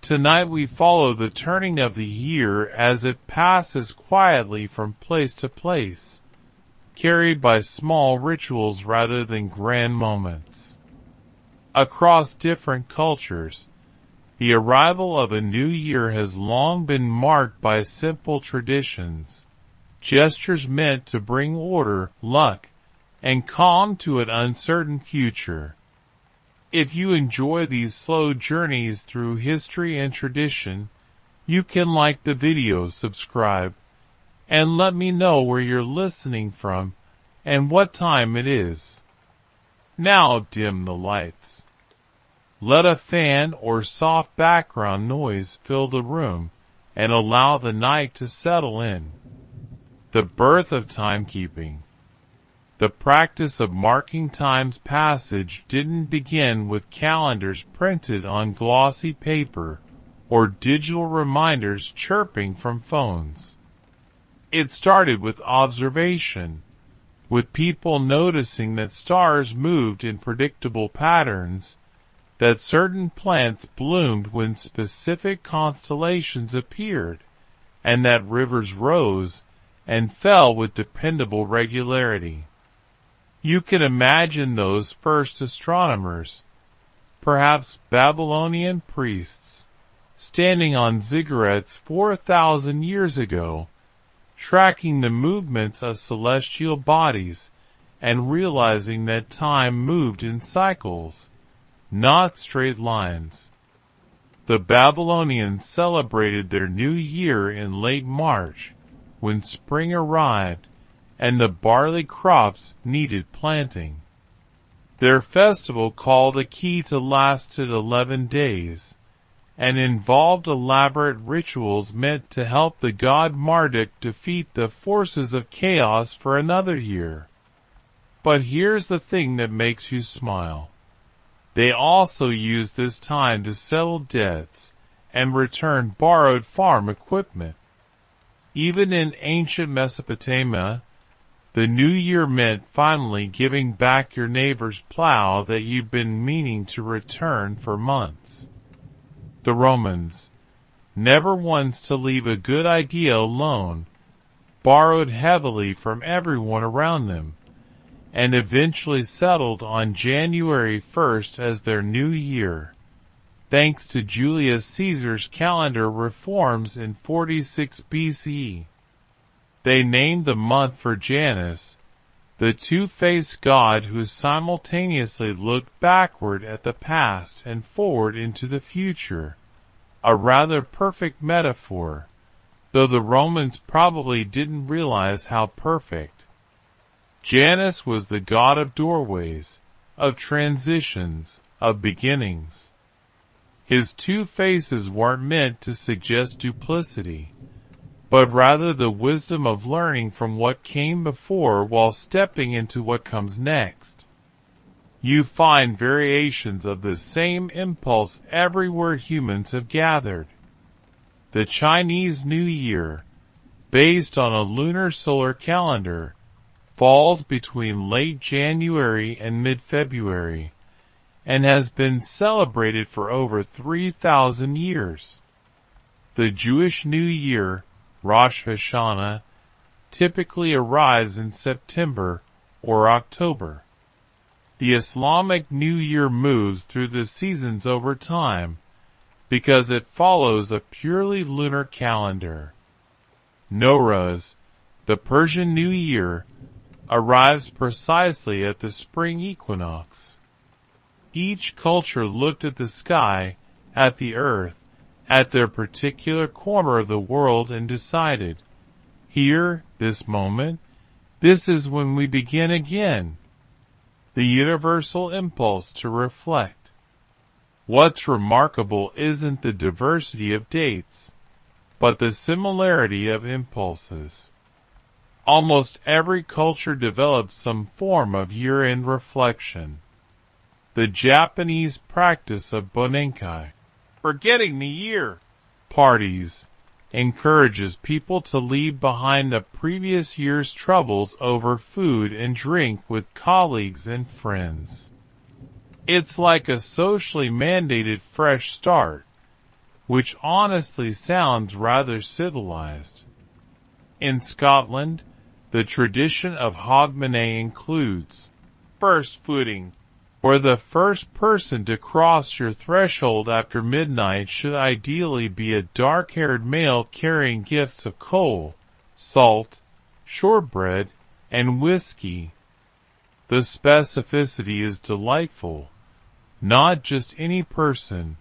Tonight we follow the turning of the year as it passes quietly from place to place, carried by small rituals rather than grand moments. Across different cultures, the arrival of a new year has long been marked by simple traditions, gestures meant to bring order, luck, and calm to an uncertain future. If you enjoy these slow journeys through history and tradition, you can like the video, subscribe, and let me know where you're listening from and what time it is. Now dim the lights. Let a fan or soft background noise fill the room and allow the night to settle in. The birth of timekeeping. The practice of marking time's passage didn't begin with calendars printed on glossy paper or digital reminders chirping from phones. It started with observation, with people noticing that stars moved in predictable patterns, that certain plants bloomed when specific constellations appeared, and that rivers rose and fell with dependable regularity. You can imagine those first astronomers, perhaps Babylonian priests, standing on ziggurats 4,000 years ago, tracking the movements of celestial bodies and realizing that time moved in cycles, not straight lines. The Babylonians celebrated their new year in late March, when spring arrived and the barley crops needed planting. Their festival, called a Akita, lasted 11 days, and involved elaborate rituals meant to help the god Marduk defeat the forces of chaos for another year. But here's the thing that makes you smile. They also used this time to settle debts and return borrowed farm equipment. Even in ancient Mesopotamia, the new year meant finally giving back your neighbor's plow that you've been meaning to return for months. The Romans, never once to leave a good idea alone, borrowed heavily from everyone around them, and eventually settled on January 1st as their new year, thanks to Julius Caesar's calendar reforms in 46 BCE. They named the month for Janus, the two-faced god who simultaneously looked backward at the past and forward into the future, a rather perfect metaphor, though the Romans probably didn't realize how perfect. Janus was the god of doorways, of transitions, of beginnings. His two faces weren't meant to suggest duplicity, but rather the wisdom of learning from what came before while stepping into what comes next. You find variations of the same impulse everywhere humans have gathered. The Chinese New Year, based on a lunar solar calendar, falls between late January and mid-February, and has been celebrated for over 3,000 years. The Jewish New Year, Rosh Hashanah, typically arrives in September or October. The Islamic New Year moves through the seasons over time because it follows a purely lunar calendar. Nowruz, the Persian New Year, arrives precisely at the spring equinox. Each culture looked at the sky, at the earth, at their particular corner of the world and decided, here, this moment, this is when we begin again. The universal impulse to reflect. What's remarkable isn't the diversity of dates, but the similarity of impulses. Almost every culture developed some form of year-end reflection. The Japanese practice of Bonenkai, forgetting the year, parties, encourages people to leave behind the previous year's troubles over food and drink with colleagues and friends. It's like a socially mandated fresh start, which honestly sounds rather civilized. In Scotland, the tradition of Hogmanay includes first footing, where the first person to cross your threshold after midnight should ideally be a dark-haired male carrying gifts of coal, salt, shortbread, and whiskey. The specificity is delightful. Not just any person,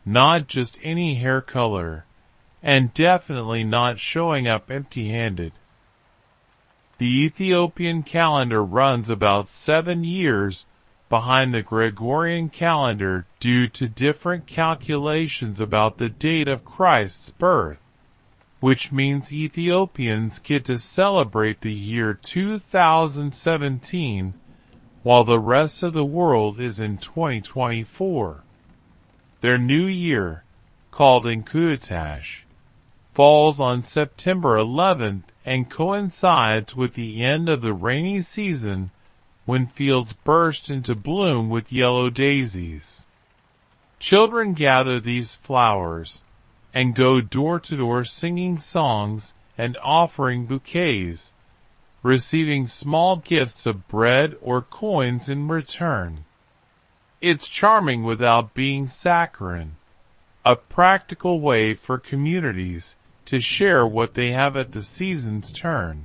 not just any hair color, and definitely not showing up empty-handed. The Ethiopian calendar runs about 7 years behind the Gregorian calendar due to different calculations about the date of Christ's birth, which means Ethiopians get to celebrate the year 2017 while the rest of the world is in 2024. Their new year, called Enkuitash, falls on September 11th and coincides with the end of the rainy season when fields burst into bloom with yellow daisies. Children gather these flowers and go door to door singing songs and offering bouquets, receiving small gifts of bread or coins in return. It's charming without being saccharine, a practical way for communities to share what they have at the season's turn.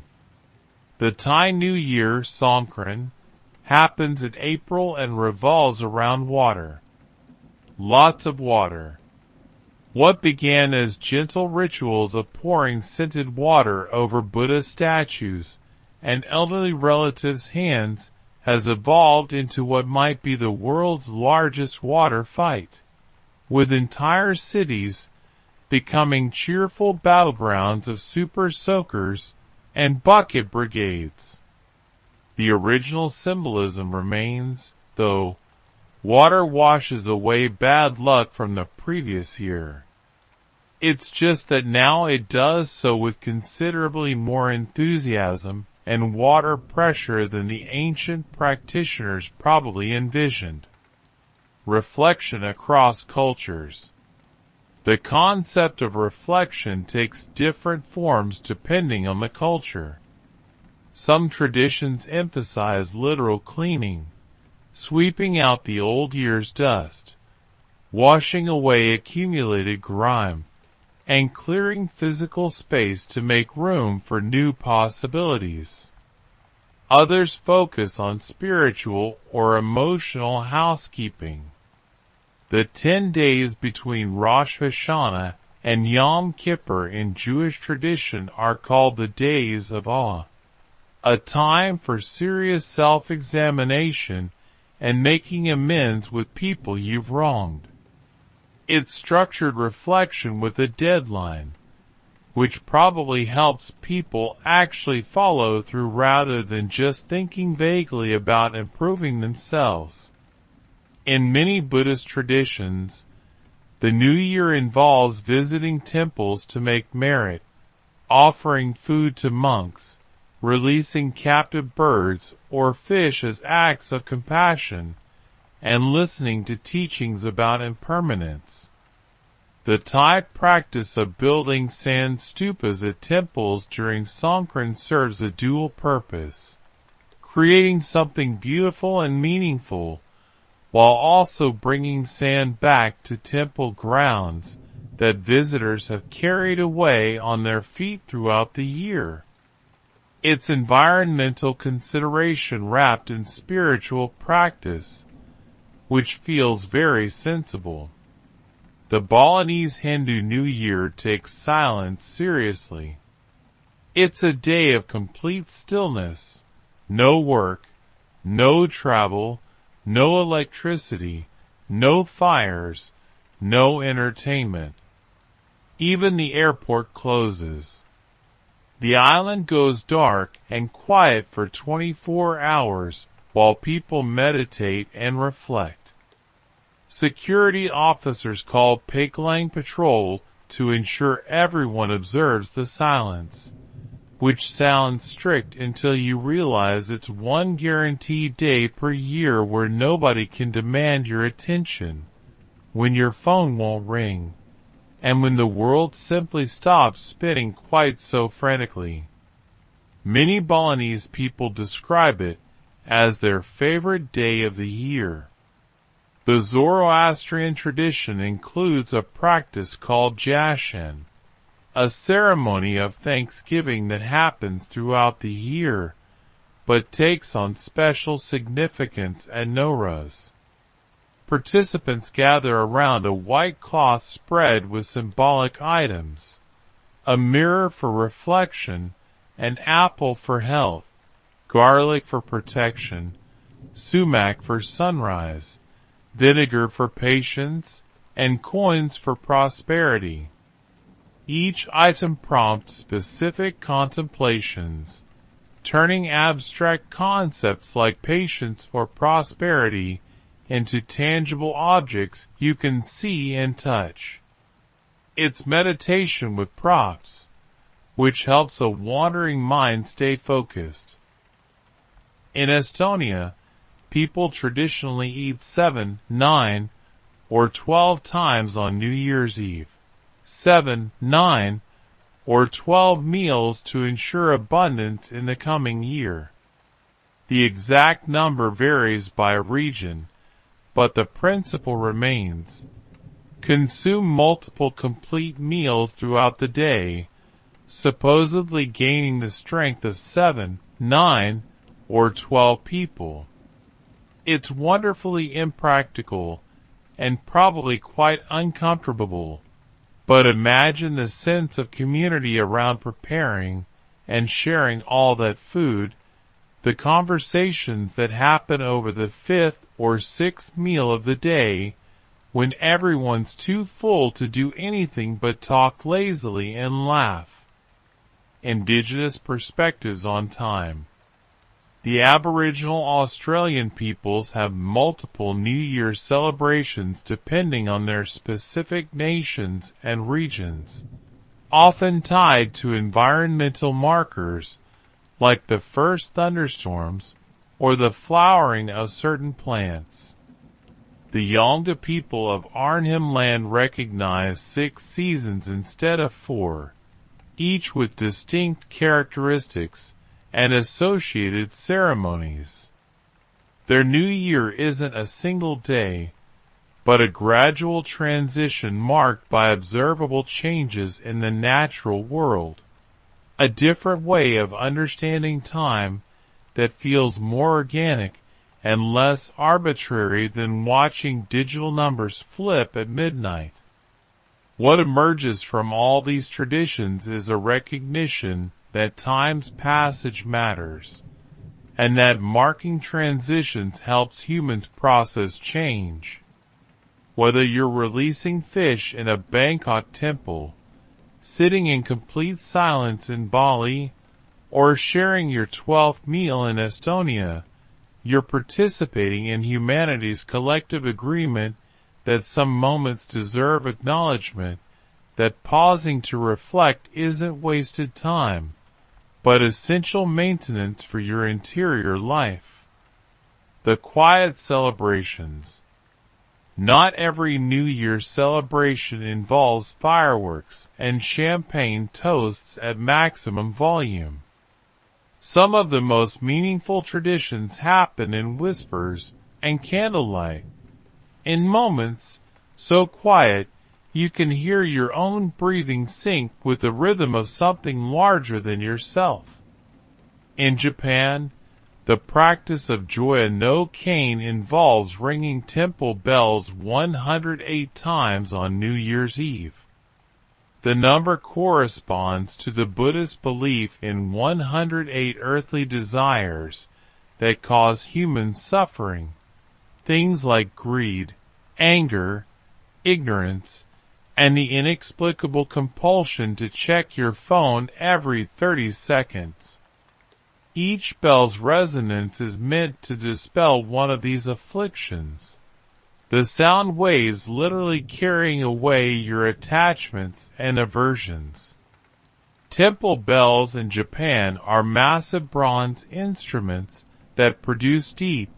The Thai New Year, Songkran, happens in April and revolves around water. Lots of water. What began as gentle rituals of pouring scented water over Buddha statues and elderly relatives' hands has evolved into what might be the world's largest water fight, with entire cities becoming cheerful battlegrounds of super soakers and bucket brigades. The original symbolism remains, though. Water washes away bad luck from the previous year. It's just that now it does so with considerably more enthusiasm and water pressure than the ancient practitioners probably envisioned. Reflection across cultures. The concept of reflection takes different forms depending on the culture. Some traditions emphasize literal cleaning, sweeping out the old year's dust, washing away accumulated grime, and clearing physical space to make room for new possibilities. Others focus on spiritual or emotional housekeeping. The 10 days between Rosh Hashanah and Yom Kippur in Jewish tradition are called the Days of Awe, a time for serious self-examination and making amends with people you've wronged. It's structured reflection with a deadline, which probably helps people actually follow through rather than just thinking vaguely about improving themselves. In many Buddhist traditions, the New Year involves visiting temples to make merit, offering food to monks, releasing captive birds or fish as acts of compassion, and listening to teachings about impermanence. The Thai practice of building sand stupas at temples during Songkran serves a dual purpose, creating something beautiful and meaningful, while also bringing sand back to temple grounds that visitors have carried away on their feet throughout the year. It's environmental consideration wrapped in spiritual practice, which feels very sensible. The Balinese Hindu New Year takes silence seriously. It's a day of complete stillness, no work, no travel, no electricity, no fires, no entertainment. Even the airport closes. The island goes dark and quiet for 24 hours while people meditate and reflect. Security officers call Pakelang Patrol to ensure everyone observes the silence, which sounds strict until you realize it's one guaranteed day per year where nobody can demand your attention, when your phone won't ring, and when the world simply stops spinning quite so frantically. Many Balinese people describe it as their favorite day of the year. The Zoroastrian tradition includes a practice called Jashan, a ceremony of thanksgiving that happens throughout the year, but takes on special significance at Nowruz. Participants gather around a white cloth spread with symbolic items, a mirror for reflection, an apple for health, garlic for protection, sumac for sunrise, vinegar for patience, and coins for prosperity. Each item prompts specific contemplations, turning abstract concepts like patience or prosperity into tangible objects you can see and touch. It's meditation with props, which helps a wandering mind stay focused. In Estonia, people traditionally eat 7, 9, or 12 times on New Year's Eve. 7, 9, or 12 meals to ensure abundance in the coming year. The exact number varies by region, but the principle remains. Consume multiple complete meals throughout the day, supposedly gaining the strength of 7, 9, or 12 people. It's wonderfully impractical and probably quite uncomfortable, but imagine the sense of community around preparing and sharing all that food, the conversations that happen over the 5th or 6th meal of the day, when everyone's too full to do anything but talk lazily and laugh. Indigenous perspectives on time. The Aboriginal Australian peoples have multiple New Year celebrations depending on their specific nations and regions, often tied to environmental markers like the first thunderstorms or the flowering of certain plants. The Yolngu people of Arnhem Land recognize 6 seasons instead of 4, each with distinct characteristics and associated ceremonies. Their new year isn't a single day, but a gradual transition marked by observable changes in the natural world. A different way of understanding time that feels more organic and less arbitrary than watching digital numbers flip at midnight. What emerges from all these traditions is a recognition that time's passage matters, and that marking transitions helps humans process change. Whether you're releasing fish in a Bangkok temple, sitting in complete silence in Bali, or sharing your 12th meal in Estonia, you're participating in humanity's collective agreement that some moments deserve acknowledgement, that pausing to reflect isn't wasted time, but essential maintenance for your interior life. The quiet celebrations. Not every New Year's celebration involves fireworks and champagne toasts at maximum volume. Some of the most meaningful traditions happen in whispers and candlelight, in moments so quiet you can hear your own breathing sync with the rhythm of something larger than yourself. In Japan, the practice of Joya no Kane involves ringing temple bells 108 times on New Year's Eve. The number corresponds to the Buddhist belief in 108 earthly desires that cause human suffering, things like greed, anger, ignorance, and the inexplicable compulsion to check your phone every 30 seconds. Each bell's resonance is meant to dispel one of these afflictions, the sound waves literally carrying away your attachments and aversions. Temple bells in Japan are massive bronze instruments that produce deep,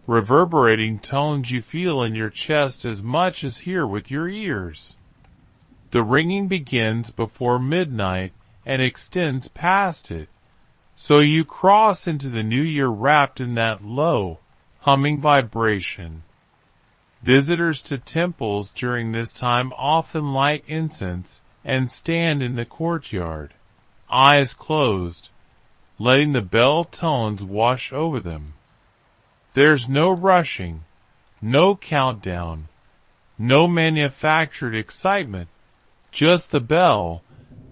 reverberating tones you feel in your chest as much as hear with your ears. The ringing begins before midnight and extends past it, so you cross into the new year wrapped in that low, humming vibration. Visitors to temples during this time often light incense and stand in the courtyard, eyes closed, letting the bell tones wash over them. There's no rushing, no countdown, no manufactured excitement, just the bell,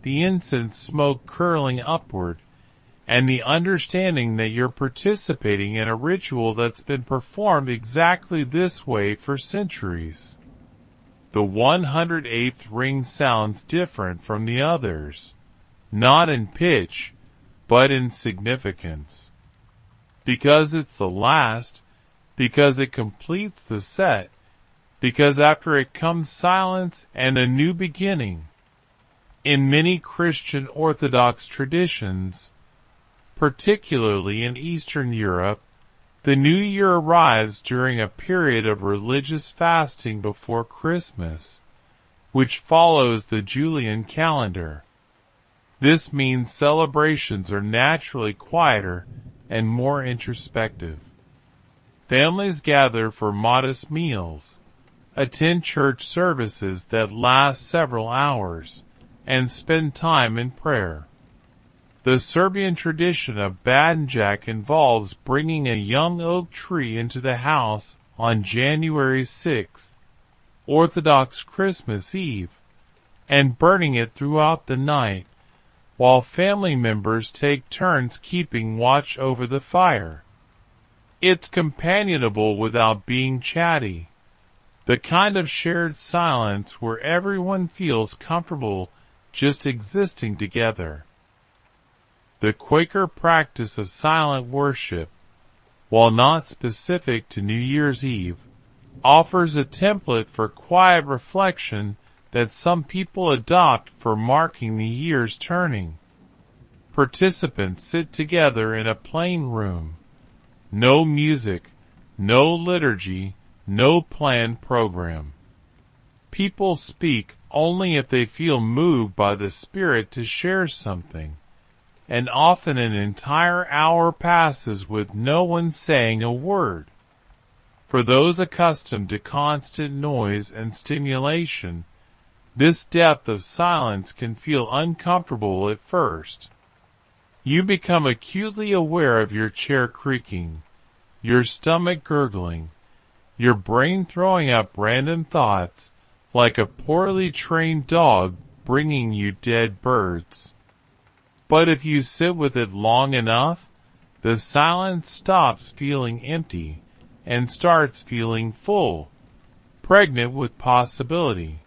the incense smoke curling upward, and the understanding that you're participating in a ritual that's been performed exactly this way for centuries. The 108th ring sounds different from the others, not in pitch, but in significance. Because it's the last, because it completes the set, because after it comes silence and a new beginning. In many Christian Orthodox traditions, particularly in Eastern Europe, the New Year arrives during a period of religious fasting before Christmas, which follows the Julian calendar. This means celebrations are naturally quieter and more introspective. Families gather for modest meals, attend church services that last several hours, and spend time in prayer. The Serbian tradition of Badnjak involves bringing a young oak tree into the house on January 6th, Orthodox Christmas Eve, and burning it throughout the night, while family members take turns keeping watch over the fire. It's companionable without being chatty, the kind of shared silence where everyone feels comfortable just existing together. The Quaker practice of silent worship, while not specific to New Year's Eve, offers a template for quiet reflection that some people adopt for marking the year's turning. Participants sit together in a plain room. No music, no liturgy, no planned program. People speak only if they feel moved by the Spirit to share something, and often an entire hour passes with no one saying a word. For those accustomed to constant noise and stimulation, this depth of silence can feel uncomfortable at first. You become acutely aware of your chair creaking, your stomach gurgling, your brain throwing up random thoughts like a poorly trained dog bringing you dead birds. But if you sit with it long enough, the silence stops feeling empty and starts feeling full, pregnant with possibility,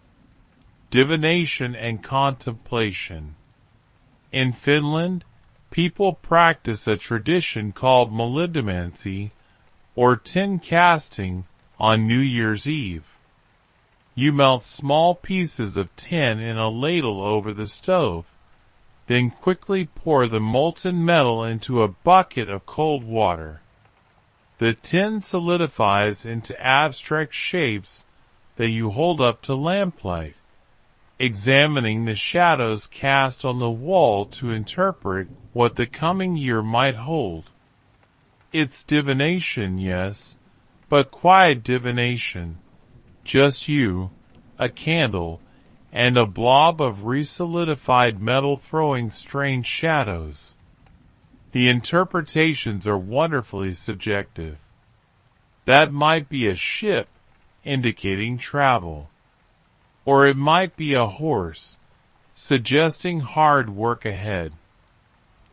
divination and contemplation. In Finland, people practice a tradition called molybdency, or tin casting, on New Year's Eve. You melt small pieces of tin in a ladle over the stove, then quickly pour the molten metal into a bucket of cold water. The tin solidifies into abstract shapes that you hold up to lamplight, examining the shadows cast on the wall to interpret what the coming year might hold. It's divination, yes, but quiet divination. Just you, a candle, and a blob of resolidified metal throwing strange shadows. The interpretations are wonderfully subjective. That might be a ship, indicating travel. Or it might be a horse, suggesting hard work ahead.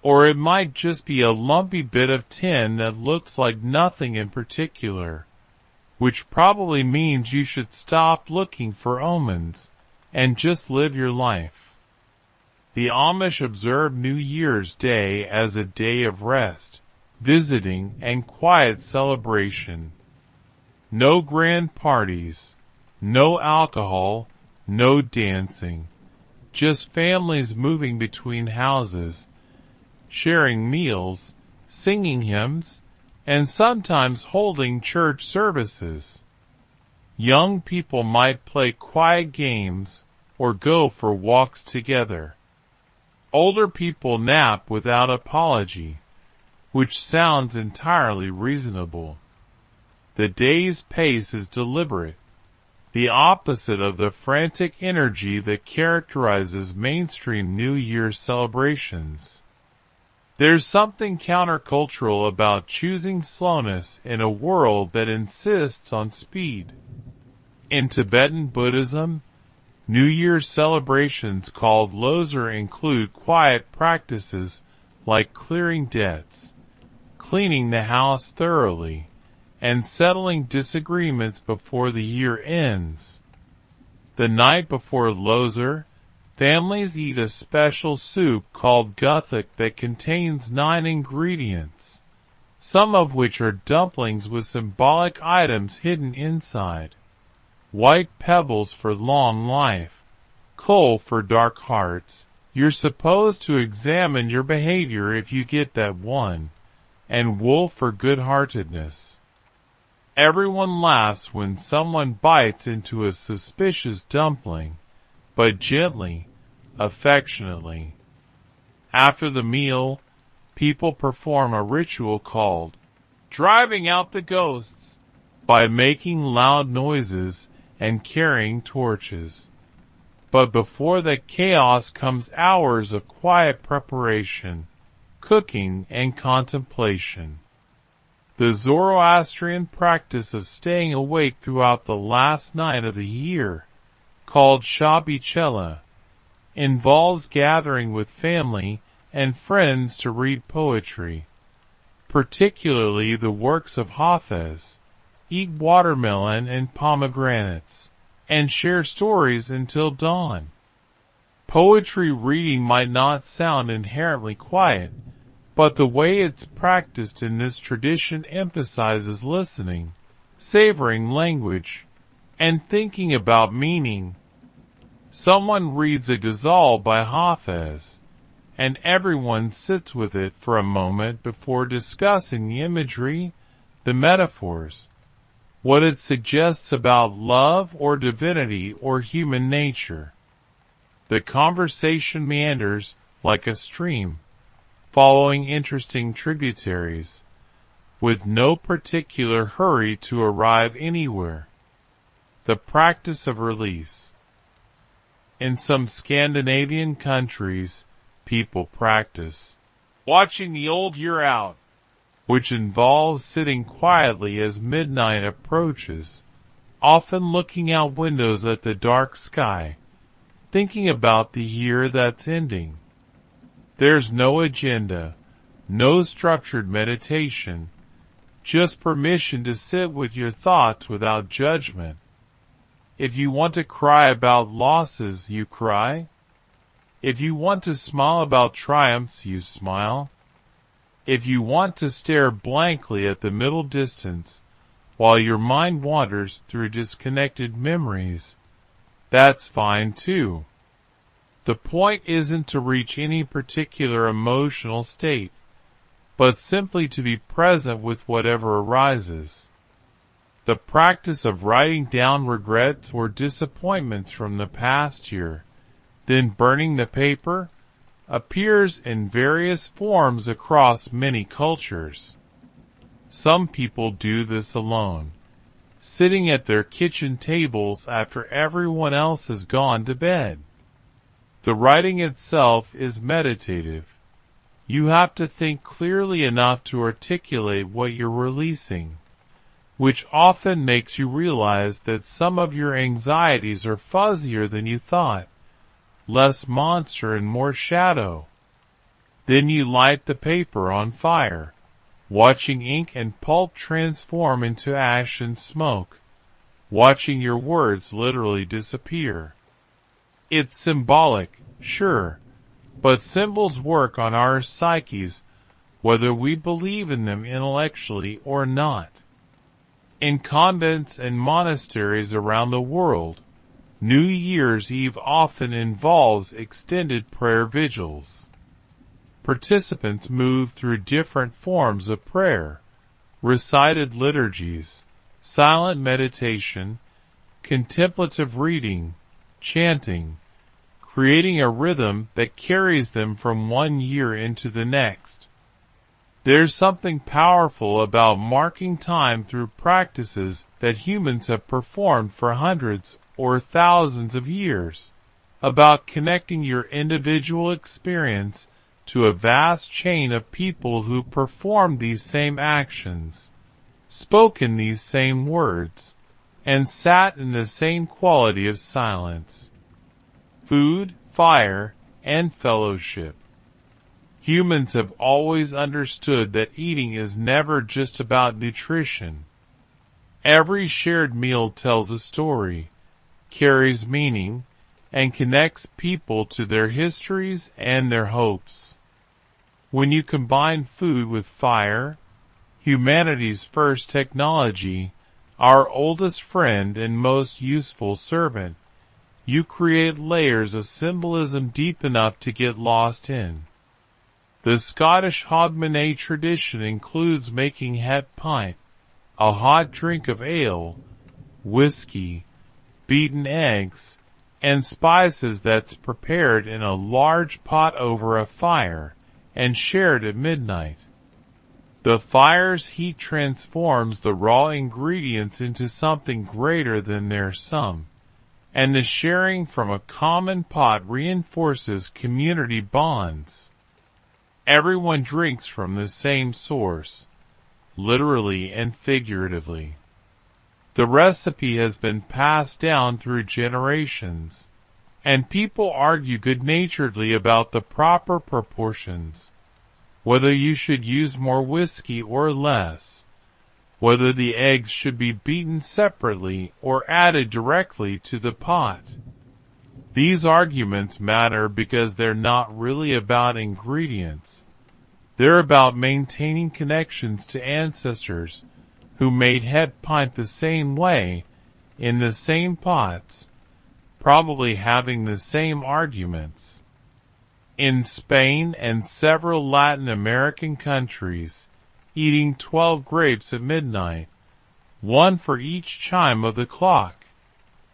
Or it might just be a lumpy bit of tin that looks like nothing in particular, which probably means you should stop looking for omens and just live your life. The Amish observe New Year's Day as a day of rest, visiting, and quiet celebration. No grand parties, no alcohol, no dancing, just families moving between houses, sharing meals, singing hymns, and sometimes holding church services. Young people might play quiet games, or go for walks together. Older people nap without apology, which sounds entirely reasonable. The day's pace is deliberate, the opposite of the frantic energy that characterizes mainstream New Year's celebrations. There's something countercultural about choosing slowness in a world that insists on speed. In Tibetan Buddhism, New Year's celebrations called Losar include quiet practices like clearing debts, cleaning the house thoroughly, and settling disagreements before the year ends. The night before Losar, families eat a special soup called guthuk that contains 9 ingredients, some of which are dumplings with symbolic items hidden inside. White pebbles for long life, coal for dark hearts. You're supposed to examine your behavior if you get that one, and wool for good-heartedness. Everyone laughs when someone bites into a suspicious dumpling, but gently, affectionately. After the meal, people perform a ritual called driving out the ghosts by making loud noises and carrying torches. But before the chaos comes hours of quiet preparation, cooking, and contemplation. The Zoroastrian practice of staying awake throughout the last night of the year, called Shabi Chela, involves gathering with family and friends to read poetry, particularly the works of Hafez, eat watermelon and pomegranates, and share stories until dawn. Poetry reading might not sound inherently quiet, but the way it's practiced in this tradition emphasizes listening, savoring language, and thinking about meaning. Someone reads a ghazal by Hafez, and everyone sits with it for a moment before discussing the imagery, the metaphors, what it suggests about love or divinity or human nature. The conversation meanders like a stream, following interesting tributaries, with no particular hurry to arrive anywhere. The practice of release. In some Scandinavian countries, people practice watching the old year out, which involves sitting quietly as midnight approaches, often looking out windows at the dark sky, thinking about the year that's ending. There's no agenda, no structured meditation, just permission to sit with your thoughts without judgment. If you want to cry about losses, you cry. If you want to smile about triumphs, you smile. If you want to stare blankly at the middle distance while your mind wanders through disconnected memories, that's fine too. The point isn't to reach any particular emotional state, but simply to be present with whatever arises. The practice of writing down regrets or disappointments from the past year, then burning the paper, appears in various forms across many cultures. Some people do this alone, sitting at their kitchen tables after everyone else has gone to bed. The writing itself is meditative. You have to think clearly enough to articulate what you're releasing, which often makes you realize that some of your anxieties are fuzzier than you thought, less monster and more shadow. Then you light the paper on fire, watching ink and pulp transform into ash and smoke, watching your words literally disappear. It's symbolic, sure, but symbols work on our psyches whether we believe in them intellectually or not. In convents and monasteries around the world, New Year's Eve often involves extended prayer vigils. Participants move through different forms of prayer, recited liturgies, silent meditation, contemplative reading, chanting, creating a rhythm that carries them from one year into the next. There's something powerful about marking time through practices that humans have performed for hundreds or thousands of years, about connecting your individual experience to a vast chain of people who performed these same actions, spoken these same words, and sat in the same quality of silence. Food, fire, and fellowship. Humans have always understood that eating is never just about nutrition. Every shared meal tells a story, carries meaning, and connects people to their histories and their hopes. When you combine food with fire, humanity's first technology, our oldest friend and most useful servant, you create layers of symbolism deep enough to get lost in. The Scottish Hogmanay tradition includes making het pint, a hot drink of ale, whiskey, beaten eggs, and spices that's prepared in a large pot over a fire and shared at midnight. The fire's heat transforms the raw ingredients into something greater than their sum, and the sharing from a common pot reinforces community bonds. Everyone drinks from the same source, literally and figuratively. The recipe has been passed down through generations, and people argue good-naturedly about the proper proportions, whether you should use more whiskey or less, whether the eggs should be beaten separately or added directly to the pot. These arguments matter because they're not really about ingredients. They're about maintaining connections to ancestors who made het pint the same way, in the same pots, probably having the same arguments. In Spain and several Latin American countries, eating 12 grapes at midnight, one for each chime of the clock,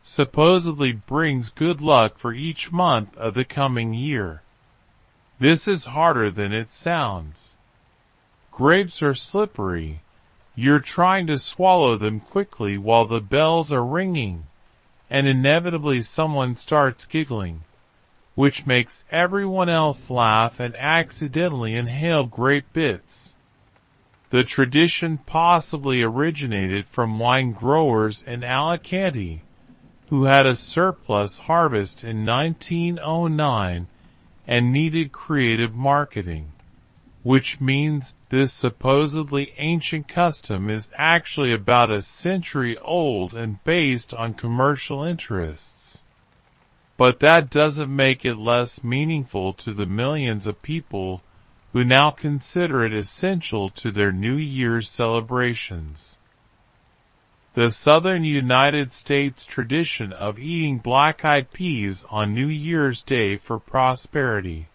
supposedly brings good luck for each month of the coming year. This is harder than it sounds. Grapes are slippery. You're trying to swallow them quickly while the bells are ringing, and inevitably someone starts giggling, which makes everyone else laugh and accidentally inhale grape bits. The tradition possibly originated from wine growers in Alicante, who had a surplus harvest in 1909 and needed creative marketing, which means this supposedly ancient custom is actually about a century old and based on commercial interests. But that doesn't make it less meaningful to the millions of people who now consider it essential to their New Year's celebrations. The southern United States tradition of eating black-eyed peas on New Year's Day for prosperity,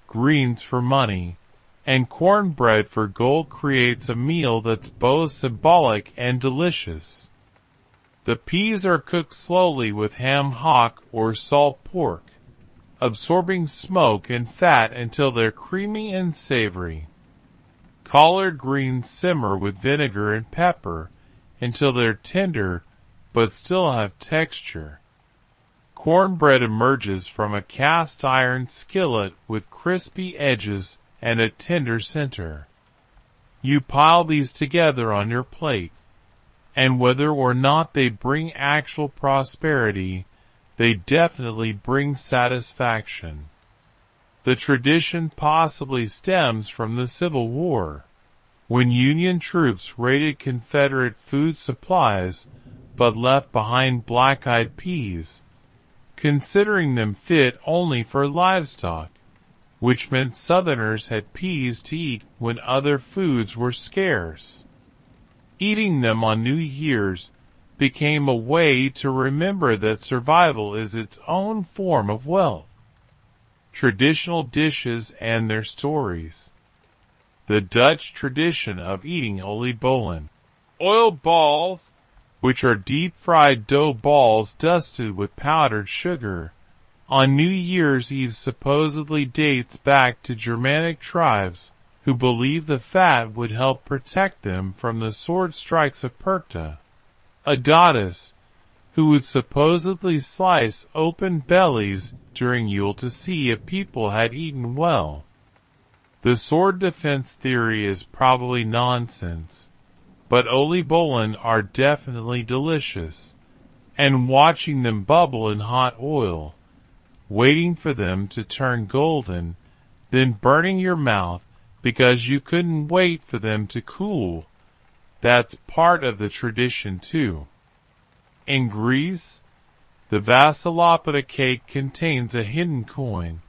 greens for money, and cornbread for gold creates a meal that's both symbolic and delicious. The peas are cooked slowly with ham hock or salt pork, absorbing smoke and fat until they're creamy and savory. Collard greens simmer with vinegar and pepper until they're tender but still have texture. Cornbread emerges from a cast iron skillet with crispy edges and a tender center. You pile these together on your plate, and whether or not they bring actual prosperity, they definitely bring satisfaction. The tradition possibly stems from the Civil War, when Union troops raided Confederate food supplies but left behind black-eyed peas, considering them fit only for livestock, which meant Southerners had peas to eat when other foods were scarce. Eating them on New Year's became a way to remember that survival is its own form of wealth. Traditional dishes and their stories. The Dutch tradition of eating oliebollen, oil balls, which are deep-fried dough balls dusted with powdered sugar, on New Year's Eve supposedly dates back to Germanic tribes who believed the fat would help protect them from the sword strikes of Perchta, a goddess who would supposedly slice open bellies during Yule to see if people had eaten well. The sword defense theory is probably nonsense, but Oli Bolin are definitely delicious, and watching them bubble in hot oil, waiting for them to turn golden, then burning your mouth because you couldn't wait for them to cool, that's part of the tradition too. In Greece, the Vassilopita cake contains a hidden coin,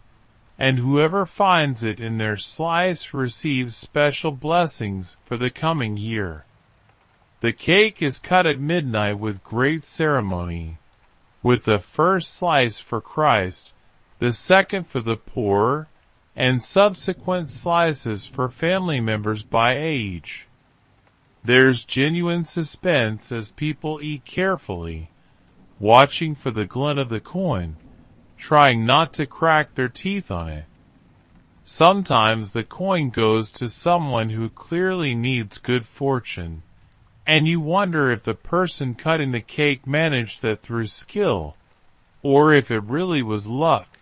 and whoever finds it in their slice receives special blessings for the coming year. The cake is cut at midnight with great ceremony, with the first slice for Christ, the second for the poor, and subsequent slices for family members by age. There's genuine suspense as people eat carefully, watching for the glint of the coin, trying not to crack their teeth on it. Sometimes the coin goes to someone who clearly needs good fortune, and you wonder if the person cutting the cake managed that through skill, or if it really was luck.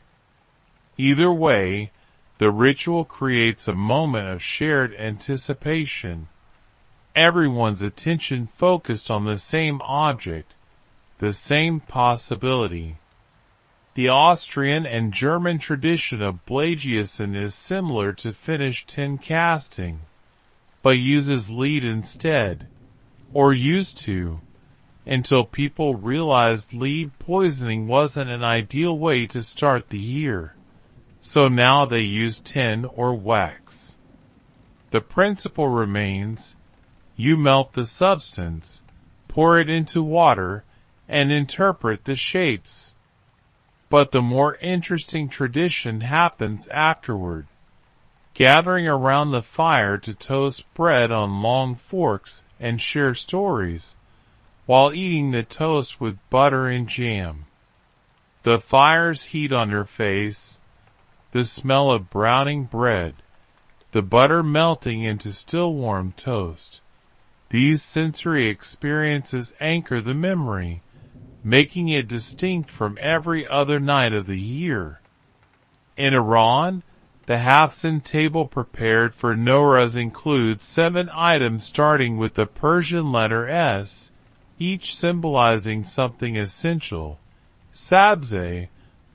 Either way, the ritual creates a moment of shared anticipation, everyone's attention focused on the same object, the same possibility. The Austrian and German tradition of Blagiessen is similar to Finnish tin casting, but uses lead instead, or used to, until people realized lead poisoning wasn't an ideal way to start the year. So now they use tin or wax. The principle remains: you melt the substance, pour it into water, and interpret the shapes. But the more interesting tradition happens afterward. Gathering around the fire to toast bread on long forks and share stories, while eating the toast with butter and jam. The fire's heat on your face, the smell of browning bread, the butter melting into still warm toast. These sensory experiences anchor the memory, making it distinct from every other night of the year. In Iran, the Hafsan table prepared for Nowruz includes 7 items starting with the Persian letter S, each symbolizing something essential. Sabze,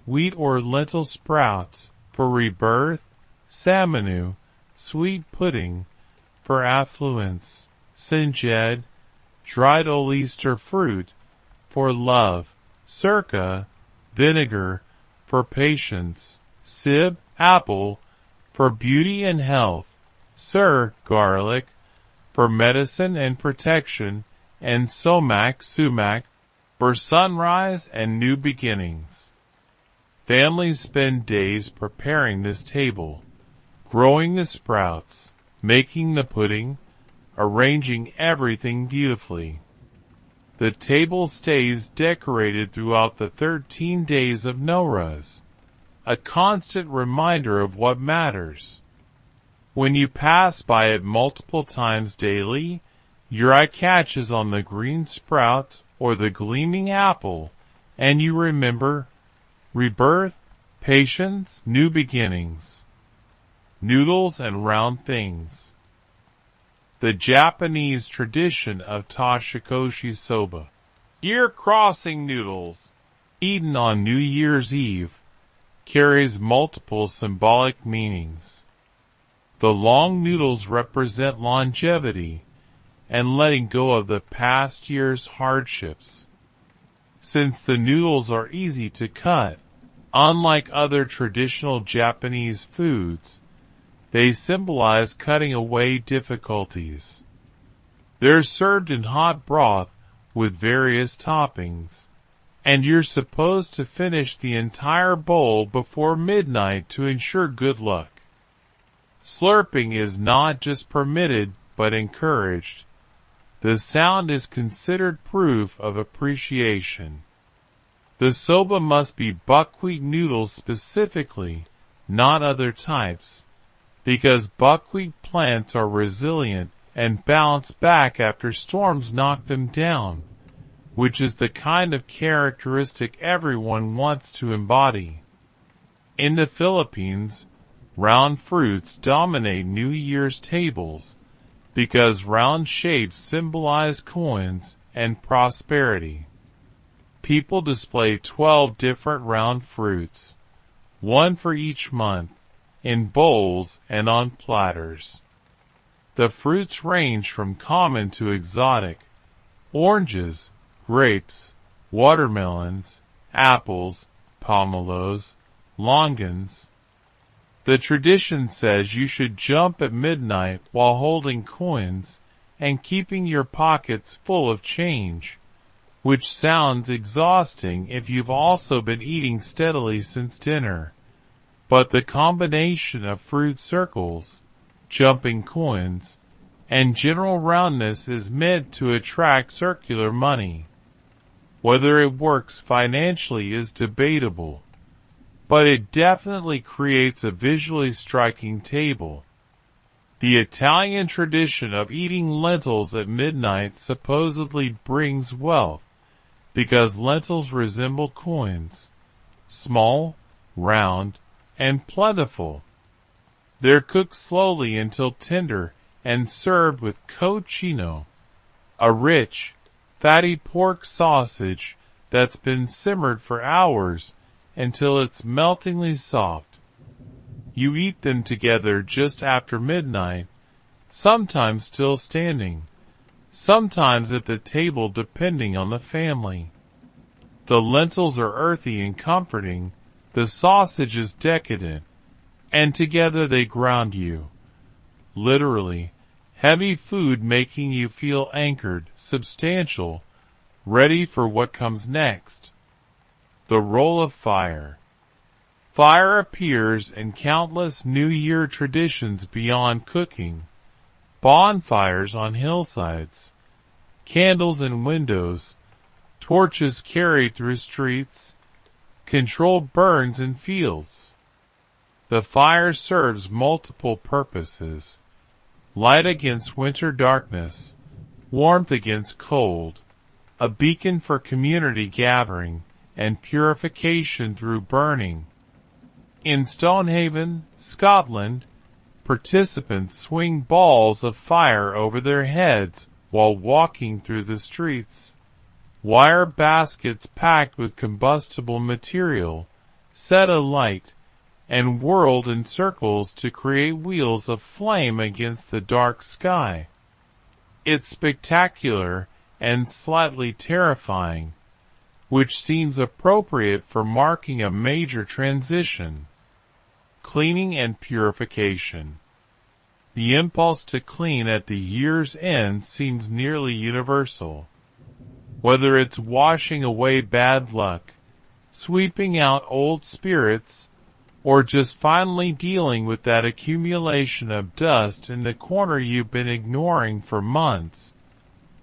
wheat or lentil sprouts, for rebirth. Samanu, sweet pudding, for affluence. Sinjed, dried oyster fruit, for love. Sirka, vinegar, for patience. Sib, apple, for beauty and health. Sur, garlic, for medicine and protection. And sumac, for sunrise and new beginnings. Families spend days preparing this table, growing the sprouts, making the pudding, arranging everything beautifully. The table stays decorated throughout the 13 days of Nowruz, a constant reminder of what matters. When you pass by it multiple times daily, your eye catches on the green sprout or the gleaming apple, and you remember rebirth, patience, new beginnings, noodles and round things. The Japanese tradition of Toshikoshi soba, year-crossing noodles, eaten on New Year's Eve, carries multiple symbolic meanings. The long noodles represent longevity and letting go of the past year's hardships. Since the noodles are easy to cut, unlike other traditional Japanese foods, they symbolize cutting away difficulties. They're served in hot broth with various toppings, and you're supposed to finish the entire bowl before midnight to ensure good luck. Slurping is not just permitted but encouraged. The sound is considered proof of appreciation. The soba must be buckwheat noodles specifically, not other types, because buckwheat plants are resilient and bounce back after storms knock them down, which is the kind of characteristic everyone wants to embody. In the Philippines, round fruits dominate New Year's tables because round shapes symbolize coins and prosperity. People display 12 different round fruits, one for each month, in bowls and on platters. The fruits range from common to exotic: oranges, grapes, watermelons, apples, pomelos, longans. The tradition says you should jump at midnight while holding coins and keeping your pockets full of change, which sounds exhausting if you've also been eating steadily since dinner. But the combination of fruit circles, jumping coins, and general roundness is meant to attract circular money. Whether it works financially is debatable, but it definitely creates a visually striking table. The Italian tradition of eating lentils at midnight supposedly brings wealth, because lentils resemble coins, small, round, and plentiful. They're cooked slowly until tender and served with cochino, a rich, fatty pork sausage that's been simmered for hours until it's meltingly soft. You eat them together just after midnight, sometimes still standing, sometimes at the table depending on the family. The lentils are earthy and comforting, the sausage is decadent, and together they ground you. Literally, heavy food making you feel anchored, substantial, ready for what comes next. The role of fire. Fire appears in countless New Year traditions beyond cooking: bonfires on hillsides, candles in windows, torches carried through streets, controlled burns in fields. The fire serves multiple purposes: light against winter darkness, warmth against cold, a beacon for community gathering, and purification through burning. In Stonehaven, Scotland, participants swing balls of fire over their heads while walking through the streets. Wire baskets packed with combustible material, set alight, and whirled in circles to create wheels of flame against the dark sky. It's spectacular and slightly terrifying, which seems appropriate for marking a major transition. Cleaning and purification. The impulse to clean at the year's end seems nearly universal. Whether it's washing away bad luck, sweeping out old spirits, or just finally dealing with that accumulation of dust in the corner you've been ignoring for months,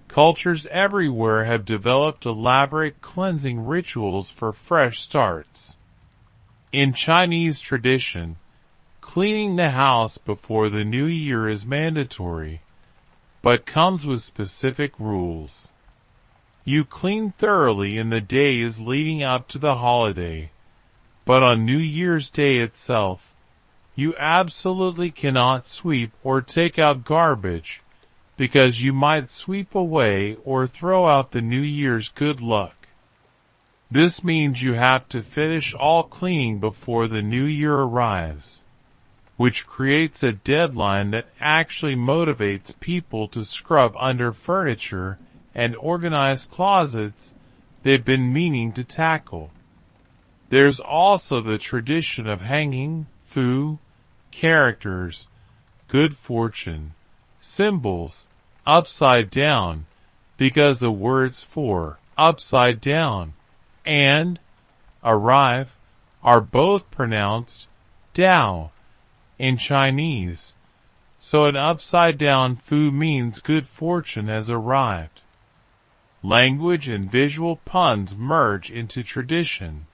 cultures everywhere have developed elaborate cleansing rituals for fresh starts. In Chinese tradition, cleaning the house before the new year is mandatory, but comes with specific rules. You clean thoroughly in the days leading up to the holiday, but on New Year's Day itself, you absolutely cannot sweep or take out garbage, because you might sweep away or throw out the New Year's good luck. This means you have to finish all cleaning before the New Year arrives, which creates a deadline that actually motivates people to scrub under furniture and organize closets they've been meaning to tackle. There's also the tradition of hanging fu, characters, good fortune, symbols, upside down, because the words for upside down and arrive are both pronounced Dao in Chinese, so an upside down fu means good fortune has arrived. Language and visual puns merge into tradition.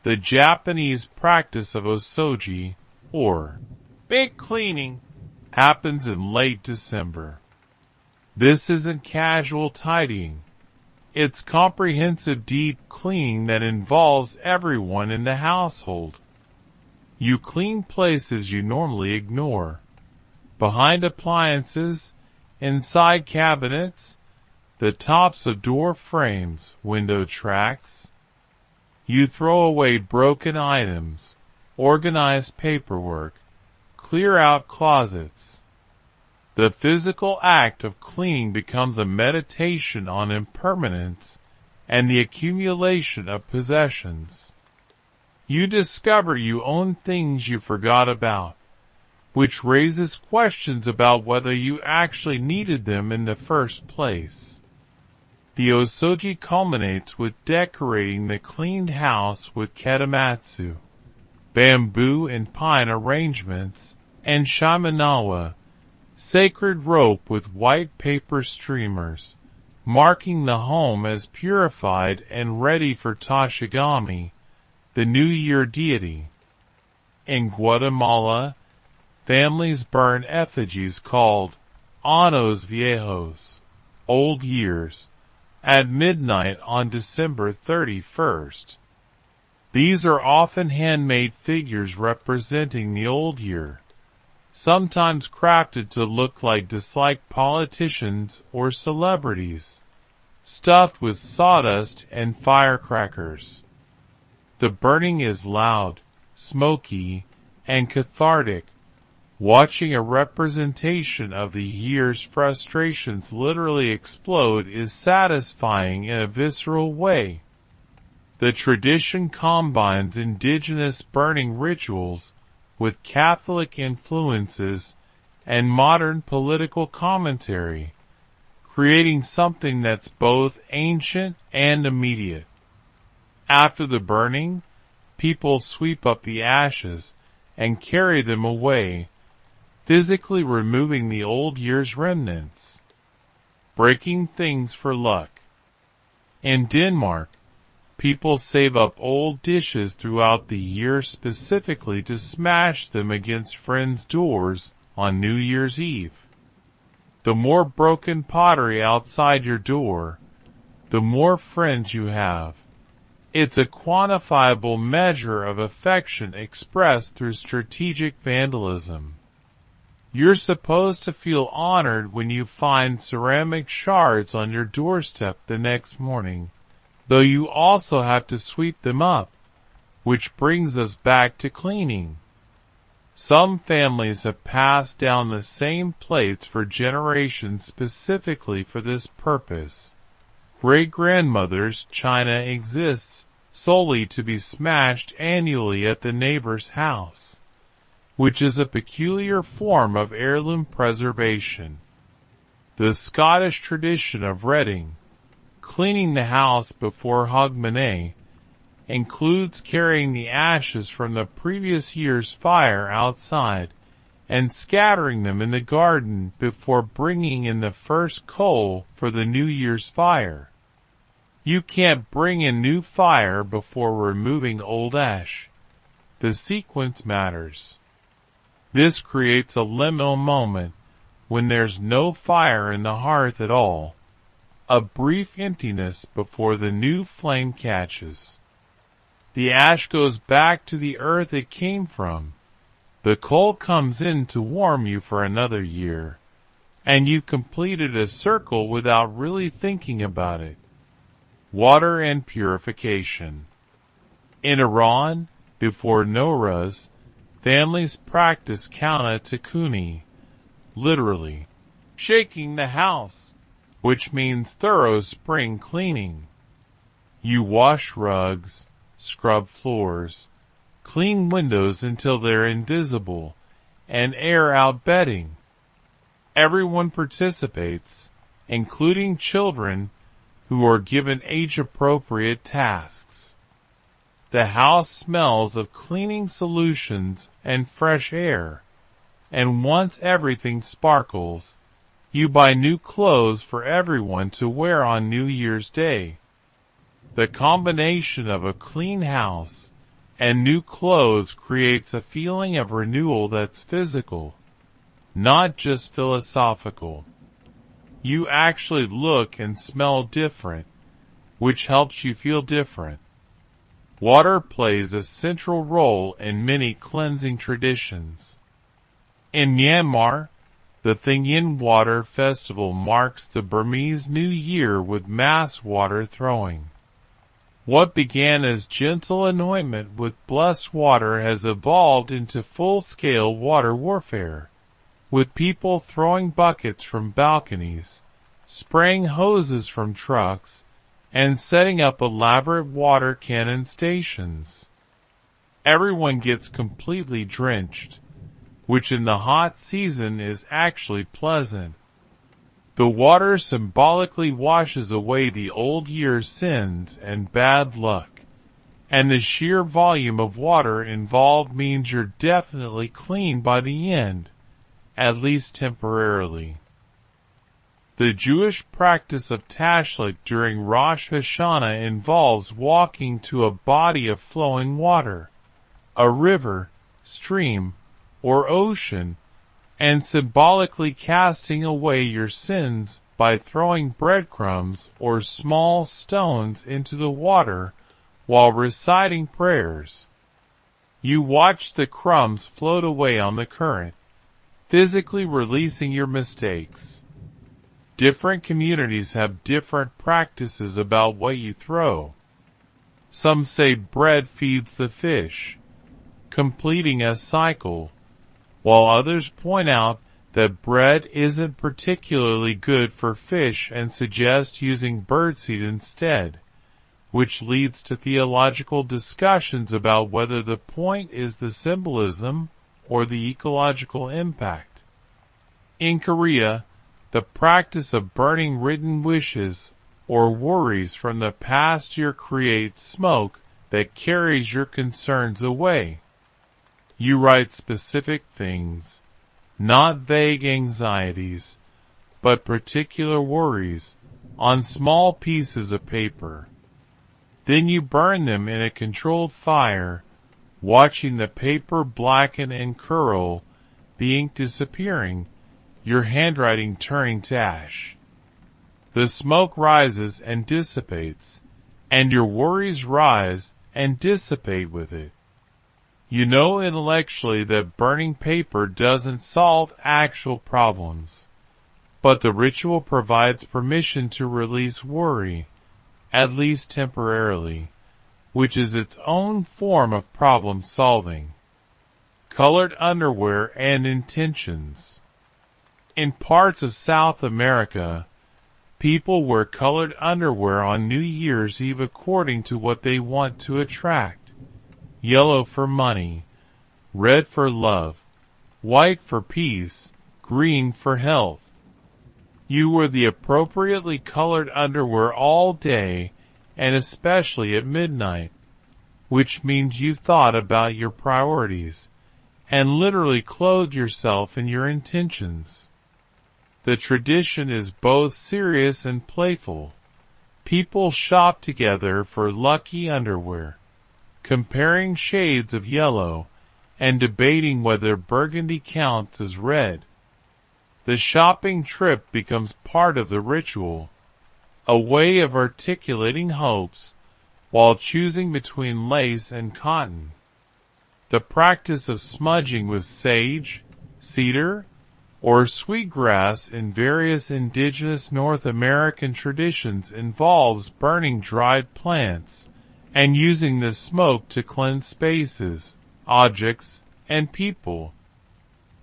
The Japanese practice of osoji, or big cleaning, happens in late December. This isn't casual tidying. It's comprehensive deep cleaning that involves everyone in the household. You clean places you normally ignore. Behind appliances, inside cabinets, the tops of door frames, window tracks. You throw away broken items, organize paperwork, clear out closets. The physical act of cleaning becomes a meditation on impermanence and the accumulation of possessions. You discover you own things you forgot about, which raises questions about whether you actually needed them in the first place. The osoji culminates with decorating the cleaned house with ketamatsu, bamboo and pine arrangements, and shimenawa, sacred rope with white paper streamers, marking the home as purified and ready for Tashigami, the New Year deity. In Guatemala, families burn effigies called Años Viejos, Old Years, at midnight on December 31st. These are often handmade figures representing the old year, sometimes crafted to look like disliked politicians or celebrities, stuffed with sawdust and firecrackers. The burning is loud, smoky, and cathartic. Watching a representation of the year's frustrations literally explode is satisfying in a visceral way. The tradition combines indigenous burning rituals with Catholic influences and modern political commentary, creating something that's both ancient and immediate. After the burning, people sweep up the ashes and carry them away, physically removing the old year's remnants. Breaking things for luck. In Denmark, people save up old dishes throughout the year specifically to smash them against friends' doors on New Year's Eve. The more broken pottery outside your door, the more friends you have. It's a quantifiable measure of affection expressed through strategic vandalism. You're supposed to feel honored when you find ceramic shards on your doorstep the next morning, though you also have to sweep them up, which brings us back to cleaning. Some families have passed down the same plates for generations specifically for this purpose. Great-grandmother's china exists solely to be smashed annually at the neighbor's house, which is a peculiar form of heirloom preservation. The Scottish tradition of retting, cleaning the house before Hogmanay, includes carrying the ashes from the previous year's fire outside and scattering them in the garden before bringing in the first coal for the New Year's fire. You can't bring in new fire before removing old ash. The sequence matters. This creates a liminal moment when there's no fire in the hearth at all, a brief emptiness before the new flame catches. The ash goes back to the earth it came from. The coal comes in to warm you for another year, and you've completed a circle without really thinking about it. Water and purification. In Iran, before Nowruz, families practice Kauna Takuni, literally, shaking the house, which means thorough spring cleaning. You wash rugs, scrub floors, clean windows until they're invisible, and air out bedding. Everyone participates, including children who are given age-appropriate tasks. The house smells of cleaning solutions and fresh air, and once everything sparkles, You buy new clothes for everyone to wear on New Year's Day. The combination of a clean house and new clothes creates a feeling of renewal that's physical, not just philosophical. You actually look and smell different, which helps you feel different. Water plays a central role in many cleansing traditions. In Myanmar, the Thingyin Water Festival marks the Burmese New Year with mass water throwing. What began as gentle anointment with blessed water has evolved into full-scale water warfare, with people throwing buckets from balconies, spraying hoses from trucks, and setting up elaborate water cannon stations. Everyone gets completely drenched, which in the hot season is actually pleasant. The water symbolically washes away the old year's sins and bad luck, and the sheer volume of water involved means you're definitely clean by the end, at least temporarily. The Jewish practice of tashlik during Rosh Hashanah involves walking to a body of flowing water, a river, stream, or ocean, and symbolically casting away your sins by throwing breadcrumbs or small stones into the water while reciting prayers. You watch the crumbs float away on the current, physically releasing your mistakes. Different communities have different practices about what you throw. Some say bread feeds the fish, completing a cycle, while others point out that bread isn't particularly good for fish and suggest using birdseed instead, which leads to theological discussions about whether the point is the symbolism or the ecological impact. In Korea, the practice of burning written wishes or worries from the past year creates smoke that carries your concerns away. You write specific things, not vague anxieties, but particular worries, on small pieces of paper. Then you burn them in a controlled fire, watching the paper blacken and curl, the ink disappearing, your handwriting turning to ash. The smoke rises and dissipates, and your worries rise and dissipate with it. You know intellectually that burning paper doesn't solve actual problems, but the ritual provides permission to release worry, at least temporarily, which is its own form of problem solving. Colored underwear and intentions. In parts of South America, people wear colored underwear on New Year's Eve according to what they want to attract. Yellow for money, red for love, white for peace, green for health. You wear the appropriately colored underwear all day and especially at midnight, which means you've thought about your priorities and literally clothed yourself in your intentions. The tradition is both serious and playful. People shop together for lucky underwear, comparing shades of yellow and debating whether burgundy counts as red. The shopping trip becomes part of the ritual, a way of articulating hopes while choosing between lace and cotton. The practice of smudging with sage, cedar, or sweetgrass in various indigenous North American traditions involves burning dried plants and using the smoke to cleanse spaces, objects, and people.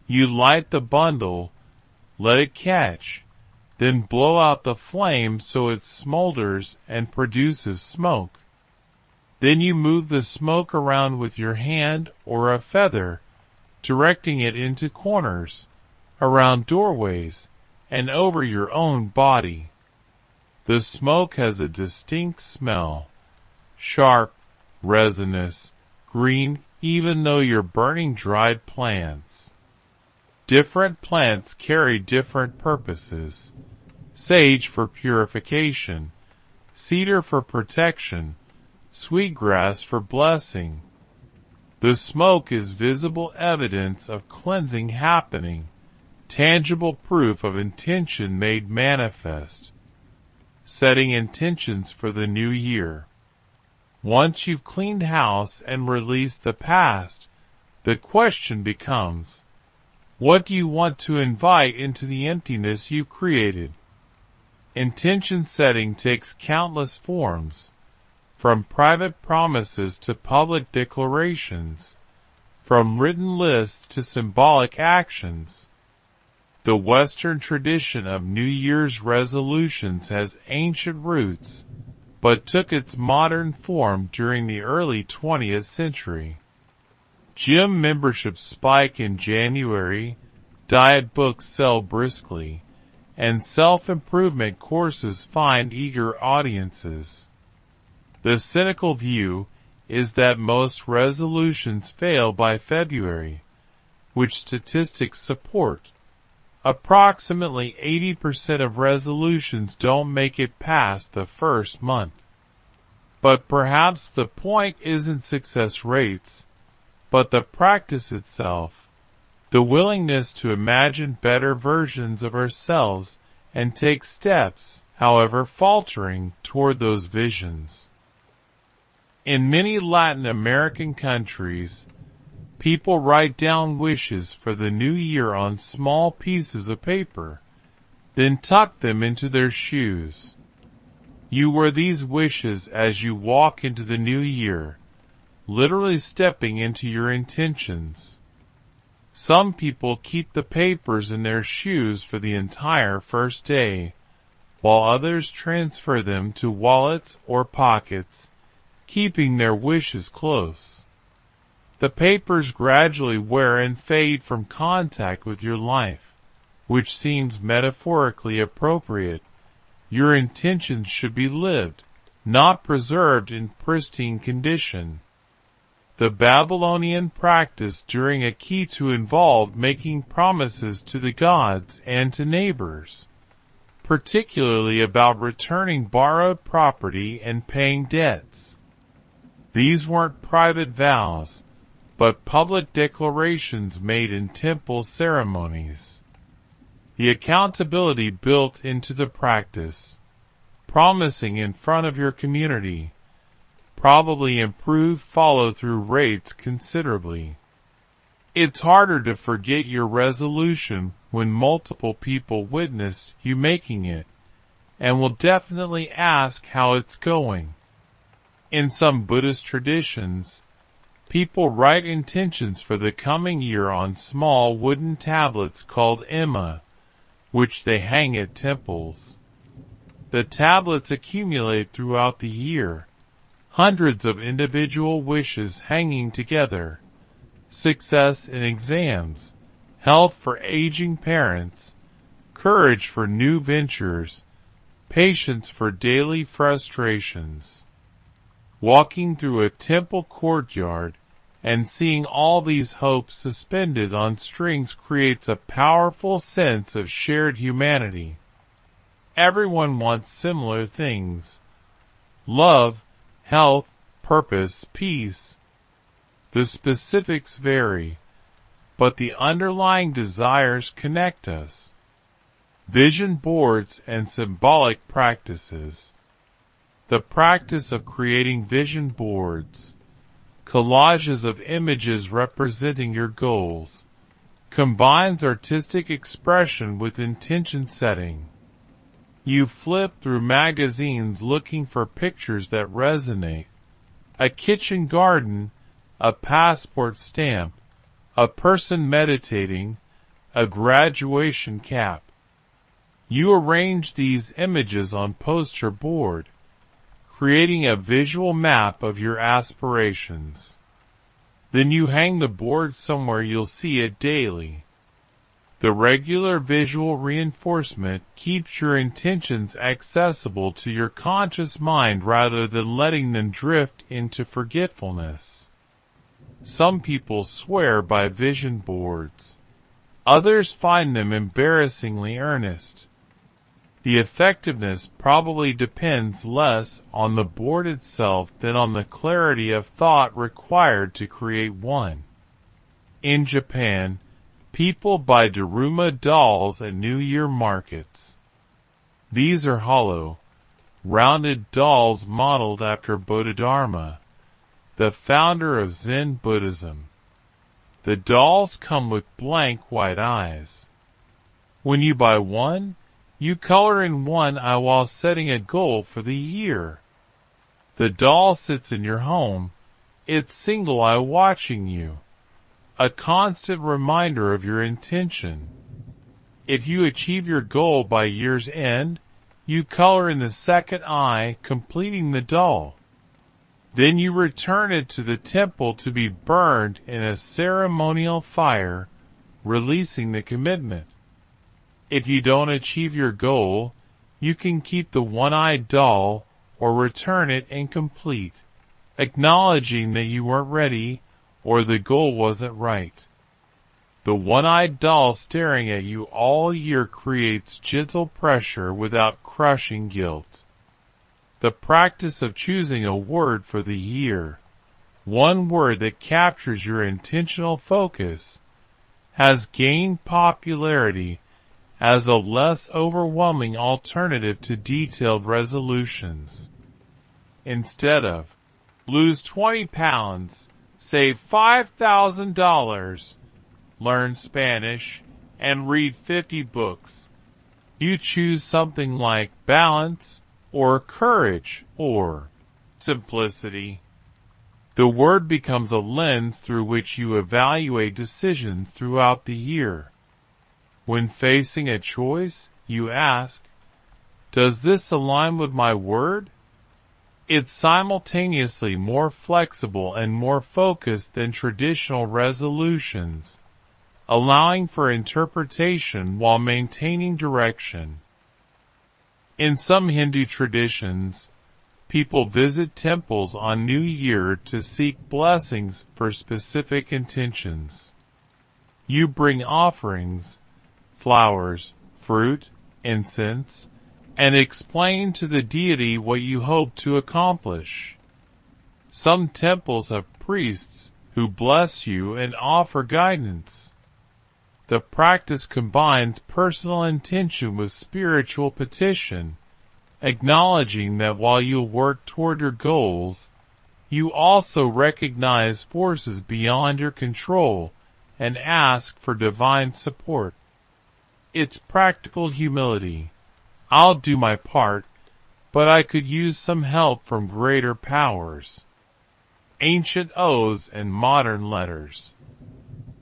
You light the bundle, let it catch, then blow out the flame so it smolders and produces smoke. Then you move the smoke around with your hand or a feather, directing it into corners, around doorways, and over your own body. The smoke has a distinct smell, sharp, resinous, green, even though you're burning dried plants. Different plants carry different purposes. Sage for purification, cedar for protection, sweetgrass for blessing. The smoke is visible evidence of cleansing happening, tangible proof of intention made manifest. Setting intentions for the new year. Once you've cleaned house and released the past, the question becomes, what do you want to invite into the emptiness you've created? Intention setting takes countless forms, from private promises to public declarations, from written lists to symbolic actions. The Western tradition of New Year's resolutions has ancient roots, but took its modern form during the early 20th century. Gym memberships spike in January, diet books sell briskly, and self-improvement courses find eager audiences. The cynical view is that most resolutions fail by February, which statistics support. Approximately 80% of resolutions don't make it past the first month. But perhaps the point isn't success rates, but the practice itself, the willingness to imagine better versions of ourselves and take steps, however faltering, toward those visions. In many Latin American countries, people write down wishes for the new year on small pieces of paper, then tuck them into their shoes. You wear these wishes as you walk into the new year, literally stepping into your intentions. Some people keep the papers in their shoes for the entire first day, while others transfer them to wallets or pockets, keeping their wishes close. The papers gradually wear and fade from contact with your life, which seems metaphorically appropriate. Your intentions should be lived, not preserved in pristine condition. The Babylonian practice during a key to involved making promises to the gods and to neighbors, particularly about returning borrowed property and paying debts. These weren't private vows, but public declarations made in temple ceremonies. The accountability built into the practice, promising in front of your community, probably improved follow-through rates considerably. It's harder to forget your resolution when multiple people witnessed you making it, and will definitely ask how it's going. In some Buddhist traditions, people write intentions for the coming year on small wooden tablets called emma, which they hang at temples. The tablets accumulate throughout the year, hundreds of individual wishes hanging together: success in exams, health for aging parents, courage for new ventures, patience for daily frustrations. Walking through a temple courtyard and seeing all these hopes suspended on strings creates a powerful sense of shared humanity. Everyone wants similar things: love, health, purpose, peace. The specifics vary, but the underlying desires connect us. Vision boards and symbolic practices. The practice of creating vision boards, collages of images representing your goals, combines artistic expression with intention setting. You flip through magazines looking for pictures that resonate: a kitchen garden, a passport stamp, a person meditating, a graduation cap. You arrange these images on poster board, creating a visual map of your aspirations. Then you hang the board somewhere you'll see it daily. The regular visual reinforcement keeps your intentions accessible to your conscious mind rather than letting them drift into forgetfulness. Some people swear by vision boards. Others find them embarrassingly earnest. The effectiveness probably depends less on the board itself than on the clarity of thought required to create one. In Japan, people buy Daruma dolls at New Year markets. These are hollow, rounded dolls modeled after Bodhidharma, the founder of Zen Buddhism. The dolls come with blank white eyes. When you buy one, you color in one eye while setting a goal for the year. The doll sits in your home, its single eye watching you, a constant reminder of your intention. If you achieve your goal by year's end, you color in the second eye, completing the doll. Then you return it to the temple to be burned in a ceremonial fire, releasing the commitment. If you don't achieve your goal, you can keep the one-eyed doll or return it incomplete, acknowledging that you weren't ready or the goal wasn't right. The one-eyed doll staring at you all year creates gentle pressure without crushing guilt. The practice of choosing a word for the year, one word that captures your intentional focus, has gained popularity as a less overwhelming alternative to detailed resolutions. Instead of, lose 20 pounds, save $5,000, learn Spanish, and read 50 books, you choose something like balance, or courage, or simplicity. The word becomes a lens through which you evaluate decisions throughout the year. When facing a choice, you ask, does this align with my word? It's simultaneously more flexible and more focused than traditional resolutions, allowing for interpretation while maintaining direction. In some Hindu traditions, people visit temples on New Year to seek blessings for specific intentions. You bring offerings, flowers, fruit, incense, and explain to the deity what you hope to accomplish. Some temples have priests who bless you and offer guidance. The practice combines personal intention with spiritual petition, acknowledging that while you work toward your goals, you also recognize forces beyond your control and ask for divine support. It's practical humility. I'll do my part, but I could use some help from greater powers. Ancient oaths and modern letters.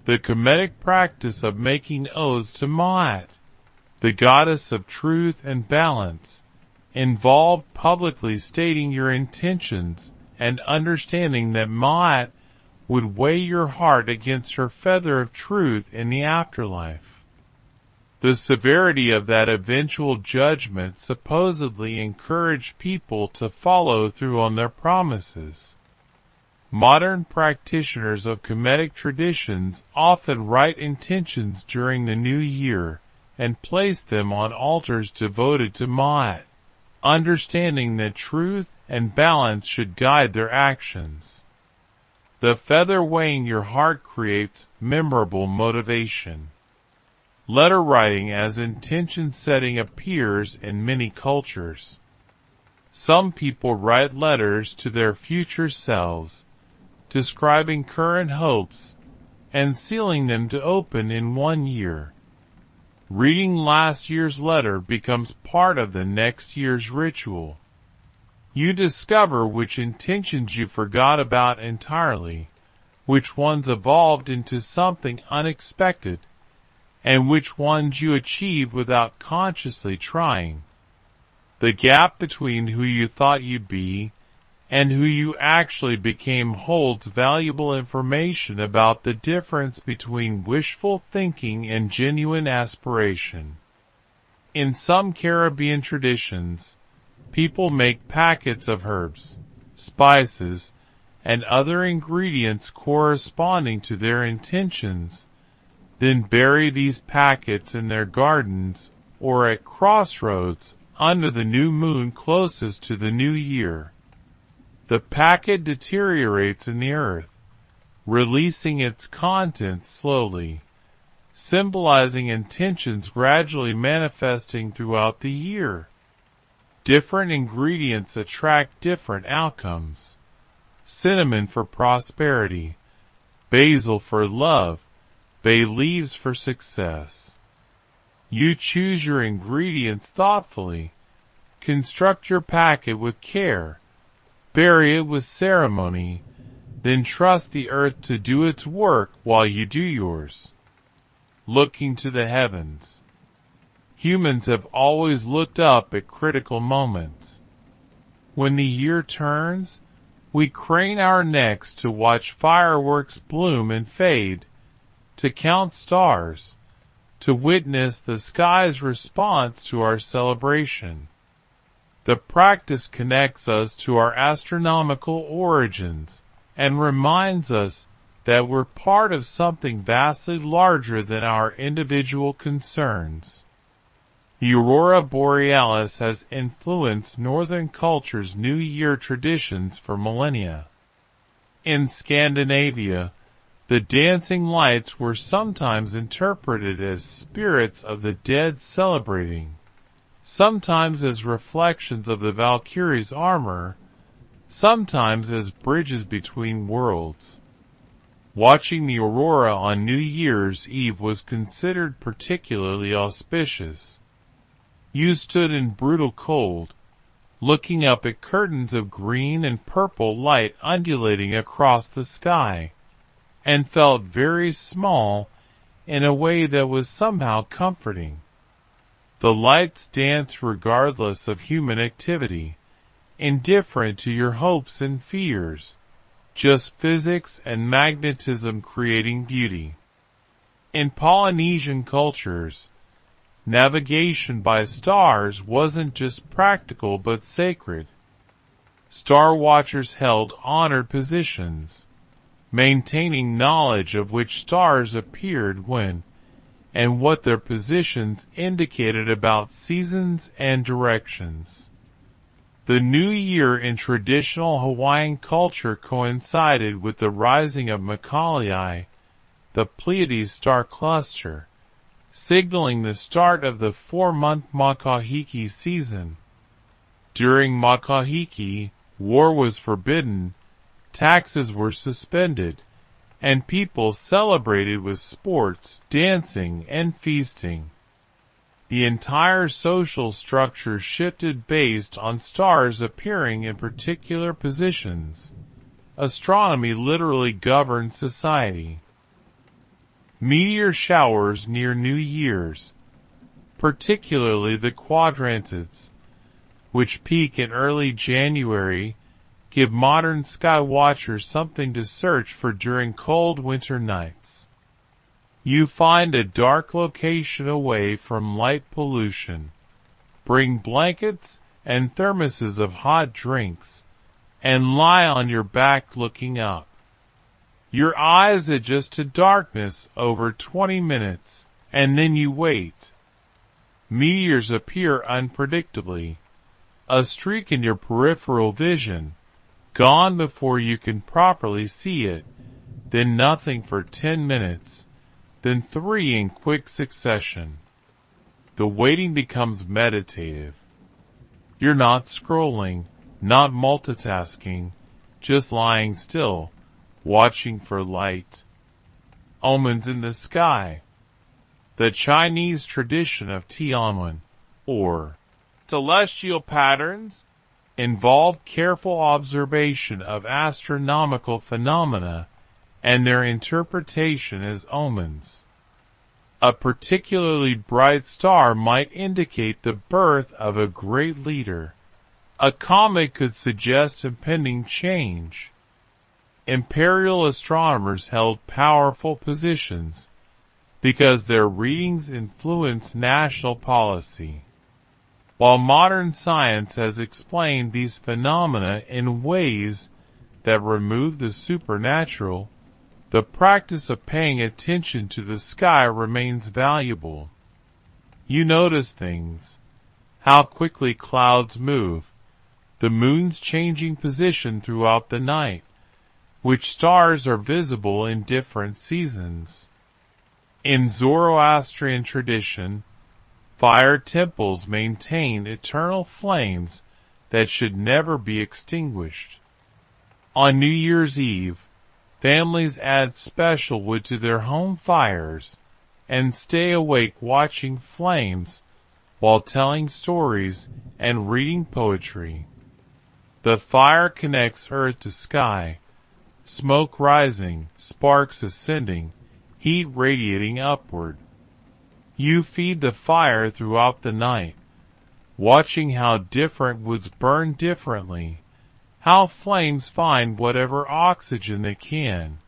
The Kemetic practice of making oaths to Ma'at, the goddess of truth and balance, involved publicly stating your intentions and understanding that Ma'at would weigh your heart against her feather of truth in the afterlife. The severity of that eventual judgment supposedly encouraged people to follow through on their promises. Modern practitioners of Kemetic traditions often write intentions during the new year and place them on altars devoted to Ma'at, understanding that truth and balance should guide their actions. The feather weighing your heart creates memorable motivation. Letter writing as intention setting appears in many cultures. Some people write letters to their future selves, describing current hopes, and sealing them to open in 1 year. Reading last year's letter becomes part of the next year's ritual. You discover which intentions you forgot about entirely, which ones evolved into something unexpected, and which ones you achieved without consciously trying. The gap between who you thought you'd be and who you actually became holds valuable information about the difference between wishful thinking and genuine aspiration. In some Caribbean traditions, people make packets of herbs, spices, and other ingredients corresponding to their intentions, then bury these packets in their gardens or at crossroads under the new moon closest to the new year. The packet deteriorates in the earth, releasing its contents slowly, symbolizing intentions gradually manifesting throughout the year. Different ingredients attract different outcomes. Cinnamon for prosperity, basil for love, bay leaves for success. You choose your ingredients thoughtfully. Construct your packet with care. Bury it with ceremony. Then trust the earth to do its work while you do yours. Looking to the heavens. Humans have always looked up at critical moments. When the year turns, we crane our necks to watch fireworks bloom and fade, to count stars, to witness the sky's response to our celebration. The practice connects us to our astronomical origins and reminds us that we're part of something vastly larger than our individual concerns. The aurora borealis has influenced northern cultures' New Year traditions for millennia. In Scandinavia, the dancing lights were sometimes interpreted as spirits of the dead celebrating, sometimes as reflections of the Valkyrie's armor, sometimes as bridges between worlds. Watching the aurora on New Year's Eve was considered particularly auspicious. You stood in brutal cold, looking up at curtains of green and purple light undulating across the sky, and felt very small in a way that was somehow comforting. The lights danced regardless of human activity, indifferent to your hopes and fears, just physics and magnetism creating beauty. In Polynesian cultures, navigation by stars wasn't just practical but sacred. Star watchers held honored positions, maintaining knowledge of which stars appeared when and what their positions indicated about seasons and directions. The new year in traditional Hawaiian culture coincided with the rising of Macaulay, the Pleiades star cluster, signaling the start of the 4-month Makahiki season. During Makahiki, war was forbidden, taxes were suspended, and people celebrated with sports, dancing, and feasting. The entire social structure shifted based on stars appearing in particular positions. Astronomy literally governed society. Meteor showers near New Year's, particularly the quadrantids, which peak in early January, give modern sky watchers something to search for during cold winter nights. You find a dark location away from light pollution, bring blankets and thermoses of hot drinks, and lie on your back looking up. Your eyes adjust to darkness over 20 minutes, and then you wait. Meteors appear unpredictably, a streak in your peripheral vision, gone before you can properly see it, then nothing for 10 minutes, then 3 in quick succession. The waiting becomes meditative. You're not scrolling, not multitasking, just lying still, watching for light. Omens in the sky. The Chinese tradition of Tianwen, or celestial patterns, involve careful observation of astronomical phenomena and their interpretation as omens. A particularly bright star might indicate the birth of a great leader. A comet could suggest impending change. Imperial astronomers held powerful positions because their readings influenced national policy. While modern science has explained these phenomena in ways that remove the supernatural, The practice of paying attention to the sky remains valuable. You notice things, how quickly clouds move, the moon's changing position throughout the night, which stars are visible in different seasons. In Zoroastrian tradition, fire temples maintain eternal flames that should never be extinguished. On New Year's Eve, families add special wood to their home fires and stay awake watching flames while telling stories and reading poetry. The fire connects earth to sky, smoke rising, sparks ascending, heat radiating upward. You feed the fire throughout the night, watching how different woods burn differently, how flames find whatever oxygen they can,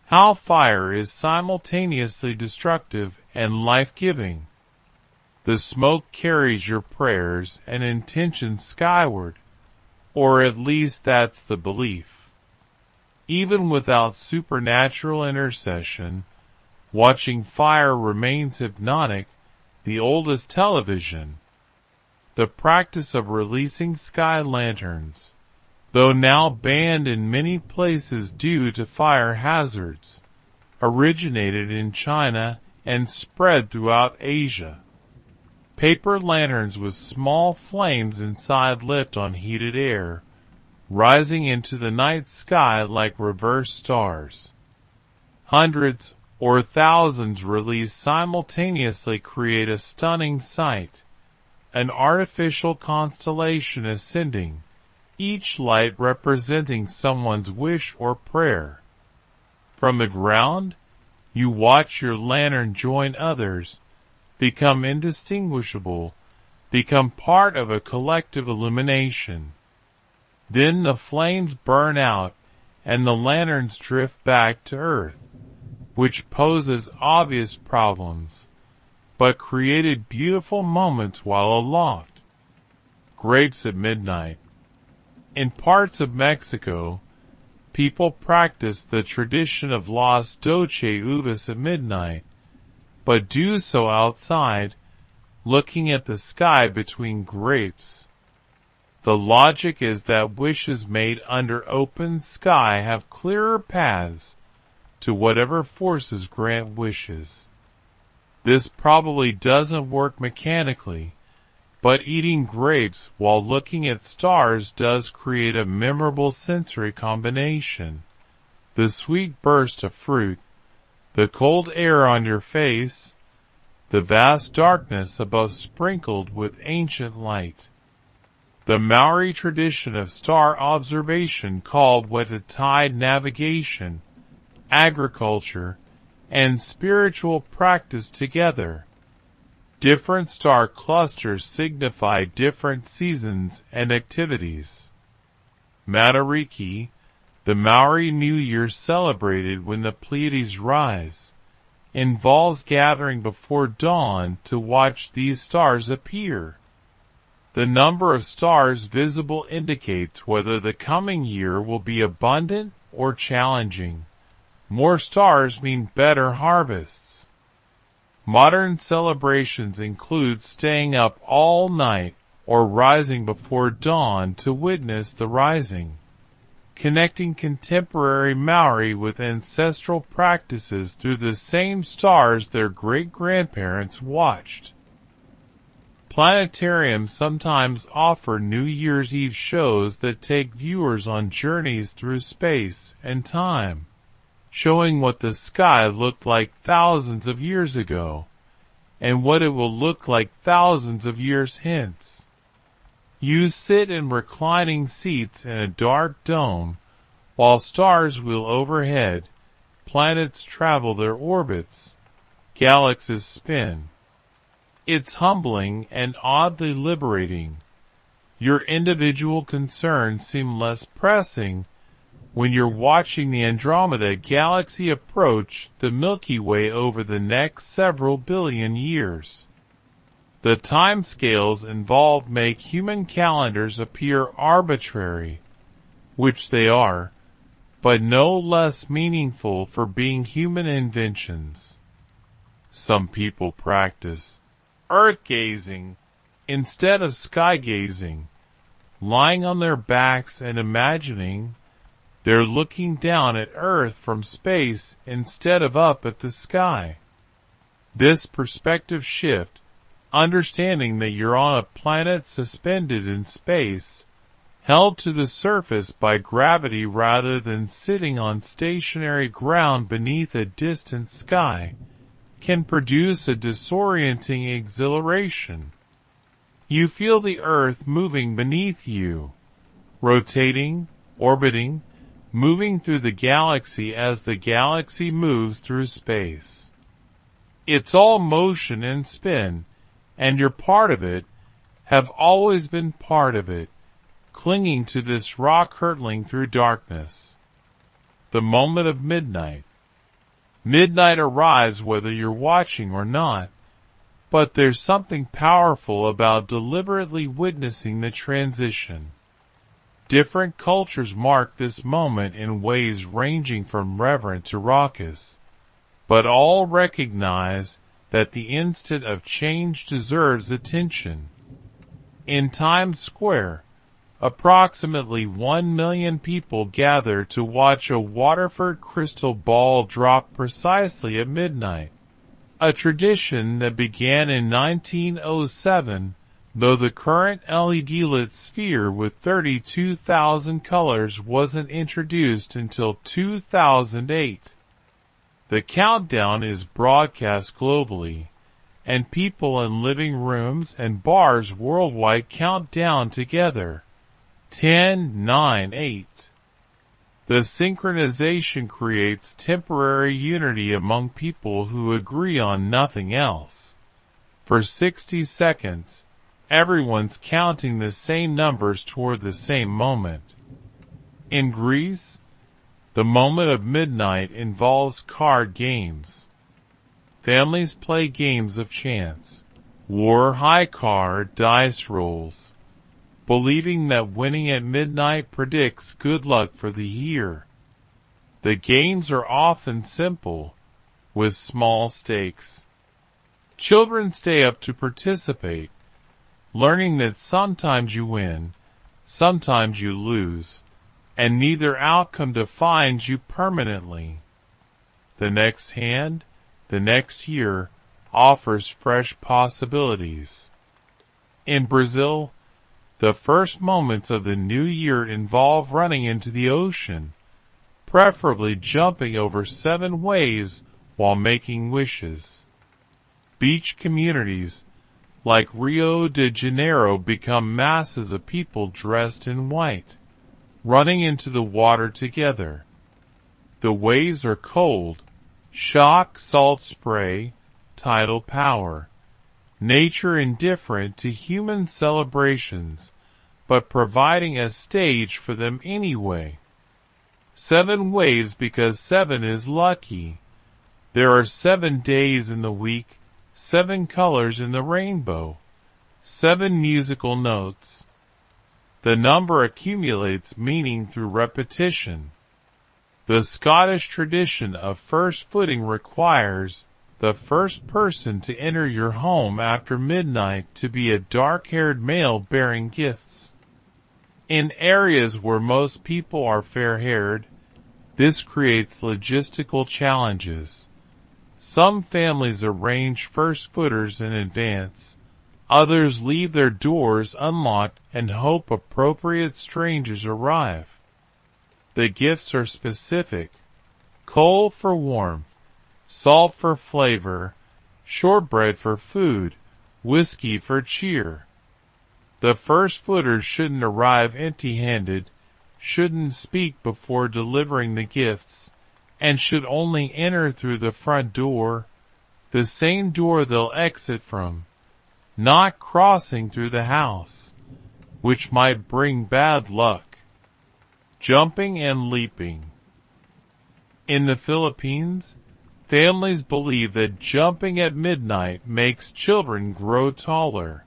how fire is simultaneously destructive and life-giving. The smoke carries your prayers and intentions skyward, or at least that's the belief. Even without supernatural intercession, watching fire remains hypnotic, the oldest television. The practice of releasing sky lanterns, though now banned in many places due to fire hazards, originated in China and spread throughout Asia. Paper lanterns with small flames inside lit on heated air, rising into the night sky like reverse stars. Hundreds or thousands released simultaneously create a stunning sight, an artificial constellation ascending, each light representing someone's wish or prayer. From the ground, you watch your lantern join others, become indistinguishable, become part of a collective illumination. Then the flames burn out and the lanterns drift back to earth, which poses obvious problems, but created beautiful moments while aloft. Grapes at midnight. In parts of Mexico, people practice the tradition of las 12 uvas at midnight, but do so outside, looking at the sky between grapes. The logic is that wishes made under open sky have clearer paths to whatever forces grant wishes. This probably doesn't work mechanically, but eating grapes while looking at stars does create a memorable sensory combination. The sweet burst of fruit, the cold air on your face, the vast darkness above sprinkled with ancient light. The Maori tradition of star observation called weta-tide navigation, agriculture, and spiritual practice together. Different star clusters signify different seasons and activities. Matariki, the Maori New Year celebrated when the Pleiades rise, involves gathering before dawn to watch these stars appear. The number of stars visible indicates whether the coming year will be abundant or challenging. More stars mean better harvests. Modern celebrations include staying up all night or rising before dawn to witness the rising, connecting contemporary Maori with ancestral practices through the same stars their great-grandparents watched. Planetariums sometimes offer New Year's Eve shows that take viewers on journeys through space and time, showing what the sky looked like thousands of years ago, and what it will look like thousands of years hence. You sit in reclining seats in a dark dome, while stars wheel overhead, planets travel their orbits, galaxies spin. It's humbling and oddly liberating. Your individual concerns seem less pressing when you're watching the Andromeda Galaxy approach the Milky Way over the next several billion years. The timescales involved make human calendars appear arbitrary, which they are, but no less meaningful for being human inventions. Some people practice earth gazing instead of sky gazing, lying on their backs and imagining they're looking down at Earth from space instead of up at the sky. This perspective shift, understanding that you're on a planet suspended in space, held to the surface by gravity rather than sitting on stationary ground beneath a distant sky, can produce a disorienting exhilaration. You feel the Earth moving beneath you, rotating, orbiting, moving through the galaxy as the galaxy moves through space. It's all motion and spin, and you're part of it, have always been part of it, clinging to this rock hurtling through darkness. The moment of midnight. Midnight arrives whether you're watching or not, but there's something powerful about deliberately witnessing the transition. Different cultures mark this moment in ways ranging from reverent to raucous, but all recognize that the instant of change deserves attention. In Times Square, approximately 1 million people gather to watch a Waterford crystal ball drop precisely at midnight, a tradition that began in 1907, though the current LED-lit sphere with 32,000 colors wasn't introduced until 2008. The countdown is broadcast globally, and people in living rooms and bars worldwide count down together. 10, 9, 8. The synchronization creates temporary unity among people who agree on nothing else. For 60 seconds, everyone's counting the same numbers toward the same moment. In Greece, the moment of midnight involves card games. Families play games of chance, war high card dice rolls, believing that winning at midnight predicts good luck for the year. The games are often simple, with small stakes. Children stay up to participate, learning that sometimes you win, sometimes you lose, and neither outcome defines you permanently. The next hand, the next year, offers fresh possibilities. In Brazil, the first moments of the new year involve running into the ocean, preferably jumping over 7 waves while making wishes. Beach communities, like Rio de Janeiro, become masses of people dressed in white, running into the water together. The waves are cold, shock, salt spray, tidal power. Nature indifferent to human celebrations, but providing a stage for them anyway. 7 waves because 7 is lucky. There are 7 days in the week, 7 colors in the rainbow, 7 musical notes. The number accumulates meaning through repetition. The Scottish tradition of first footing requires the first person to enter your home after midnight to be a dark-haired male bearing gifts. In areas where most people are fair-haired, this creates logistical challenges. Some families arrange first footers in advance. Others leave their doors unlocked and hope appropriate strangers arrive. The gifts are specific: coal for warmth, salt for flavor, shortbread for food, whiskey for cheer. The first footers shouldn't arrive empty-handed, shouldn't speak before delivering the gifts, and should only enter through the front door, the same door they'll exit from, not crossing through the house, which might bring bad luck. Jumping and leaping. In the Philippines, families believe that jumping at midnight makes children grow taller.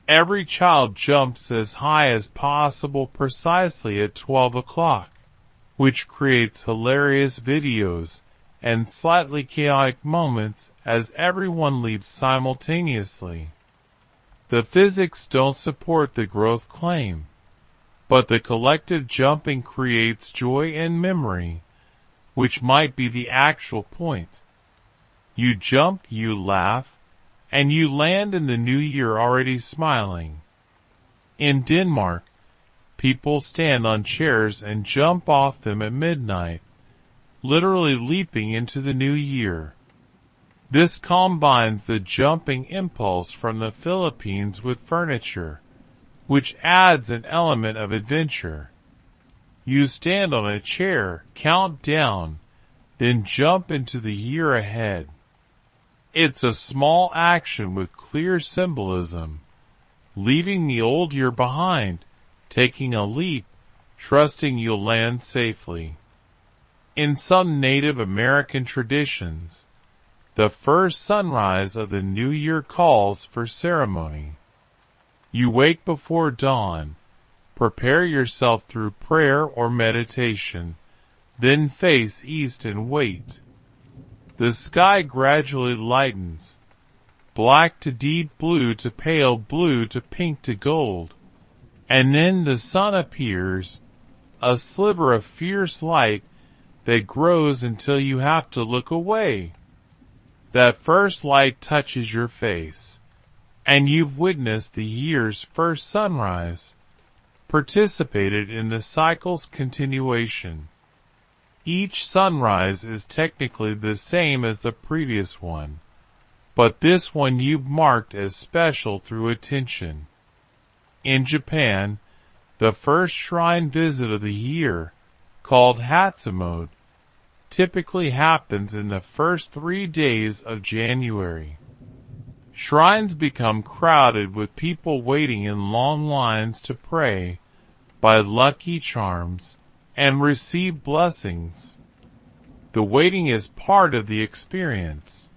Every child jumps as high as possible precisely at 12 o'clock. which creates hilarious videos and slightly chaotic moments as everyone leaps simultaneously. The physics don't support the growth claim, but the collective jumping creates joy and memory, which might be the actual point. You jump, you laugh, and you land in the new year already smiling. In Denmark, people stand on chairs and jump off them at midnight, literally leaping into the new year. This combines the jumping impulse from the Philippines with furniture, which adds an element of adventure. You stand on a chair, count down, then jump into the year ahead. It's a small action with clear symbolism, leaving the old year behind, taking a leap, trusting you'll land safely. In some Native American traditions, the first sunrise of the new year calls for ceremony. You wake before dawn, prepare yourself through prayer or meditation, then face east and wait. The sky gradually lightens, black to deep blue to pale blue to pink to gold, and then the sun appears, a sliver of fierce light that grows until you have to look away. That first light touches your face, and you've witnessed the year's first sunrise, participated in the cycle's continuation. Each sunrise is technically the same as the previous one, but this one you've marked as special through attention. In Japan, the first shrine visit of the year, called Hatsumode, typically happens in the first 3 days of January. Shrines become crowded with people waiting in long lines to pray, buy lucky charms, and receive blessings. The waiting is part of the experience.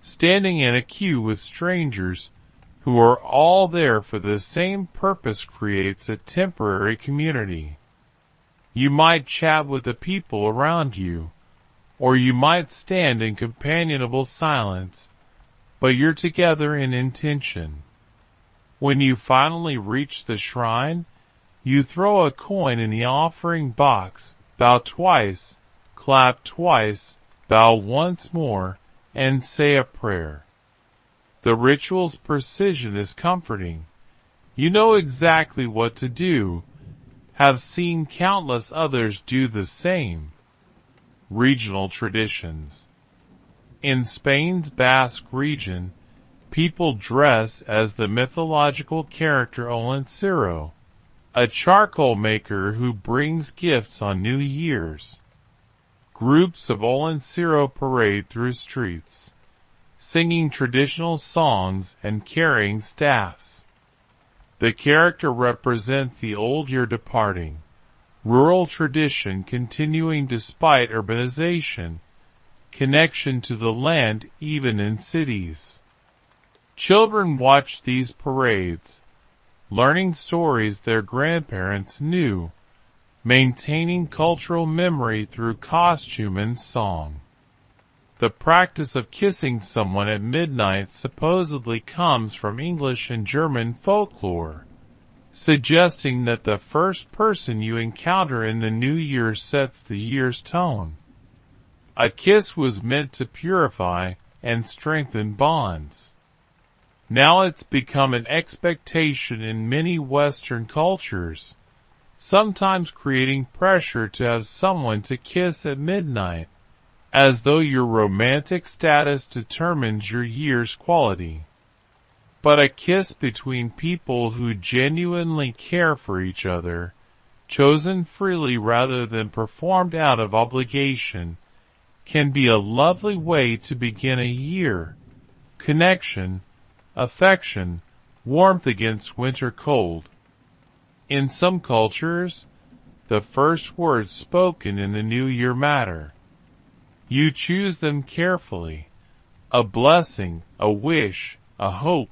Standing in a queue with strangers who are all there for the same purpose creates a temporary community. You might chat with the people around you, or you might stand in companionable silence, but you're together in intention. When you finally reach the shrine, you throw a coin in the offering box, bow twice, clap twice, bow once more, and say a prayer. The ritual's precision is comforting. You know exactly what to do, have seen countless others do the same. Regional traditions. In Spain's Basque region, people dress as the mythological character Olencero, a charcoal maker who brings gifts on New Year's. Groups of Olencero parade through streets, singing traditional songs and carrying staffs. The character represents the old year departing, rural tradition continuing despite urbanization, connection to the land even in cities. Children watch these parades, learning stories their grandparents knew, maintaining cultural memory through costume and song. The practice of kissing someone at midnight supposedly comes from English and German folklore, suggesting that the first person you encounter in the new year sets the year's tone. A kiss was meant to purify and strengthen bonds. Now it's become an expectation in many Western cultures, sometimes creating pressure to have someone to kiss at midnight, as though your romantic status determines your year's quality. But a kiss between people who genuinely care for each other, chosen freely rather than performed out of obligation, can be a lovely way to begin a year. Connection, affection, warmth against winter cold. In some cultures, the first words spoken in the new year matter. You choose them carefully. A blessing, a wish, a hope.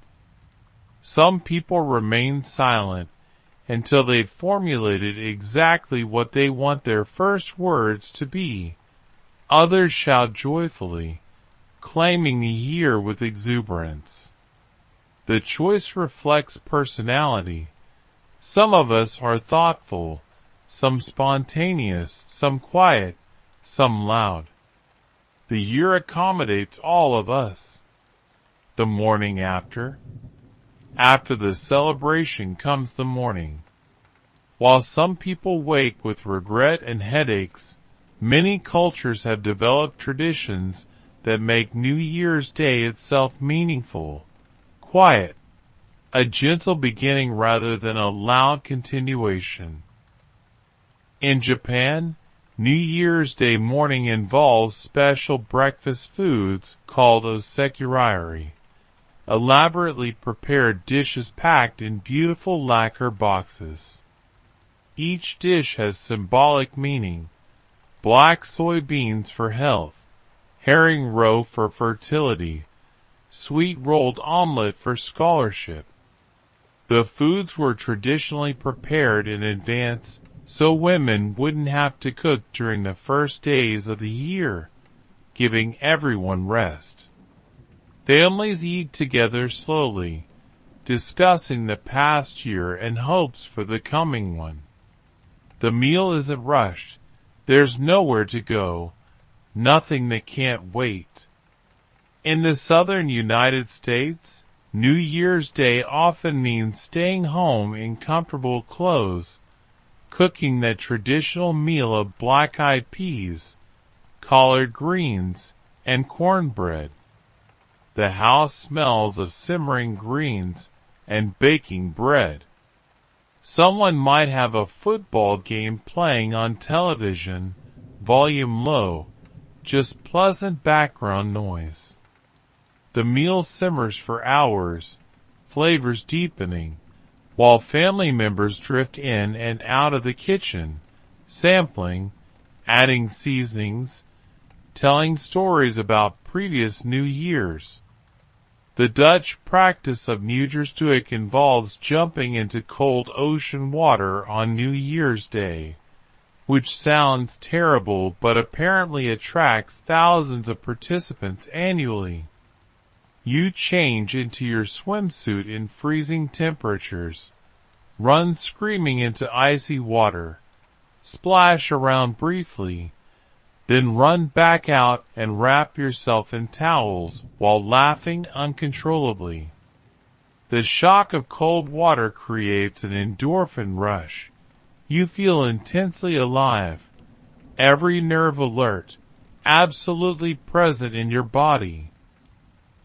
Some people remain silent, until they've formulated exactly what they want their first words to be. Others shout joyfully, claiming the year with exuberance. The choice reflects personality. Some of us are thoughtful, some spontaneous, some quiet, some loud. The year accommodates all of us. The morning after. After the celebration comes the mourning. While some people wake with regret and headaches, many cultures have developed traditions that make New Year's Day itself meaningful, quiet, a gentle beginning rather than a loud continuation. In Japan, New Year's Day morning involves special breakfast foods called osekiriri, elaborately prepared dishes packed in beautiful lacquer boxes. Each dish has symbolic meaning: black soybeans for health, herring roe for fertility, sweet rolled omelet for scholarship. The foods were traditionally prepared in advance so women wouldn't have to cook during the first days of the year, giving everyone rest. Families eat together slowly, discussing the past year and hopes for the coming one. The meal isn't rushed. There's nowhere to go, nothing that can't wait. In the southern United States, New Year's Day often means staying home in comfortable clothes, cooking that traditional meal of black-eyed peas, collard greens, and cornbread. The house smells of simmering greens and baking bread. Someone might have a football game playing on television, volume low, just pleasant background noise. The meal simmers for hours, flavors deepening, while family members drift in and out of the kitchen, sampling, adding seasonings, telling stories about previous New Years. The Dutch practice of Nieuwjaarsdag involves jumping into cold ocean water on New Year's Day, which sounds terrible but apparently attracts thousands of participants annually. You change into your swimsuit in freezing temperatures, run screaming into icy water, splash around briefly, then run back out and wrap yourself in towels while laughing uncontrollably. The shock of cold water creates an endorphin rush. You feel intensely alive, every nerve alert, absolutely present in your body.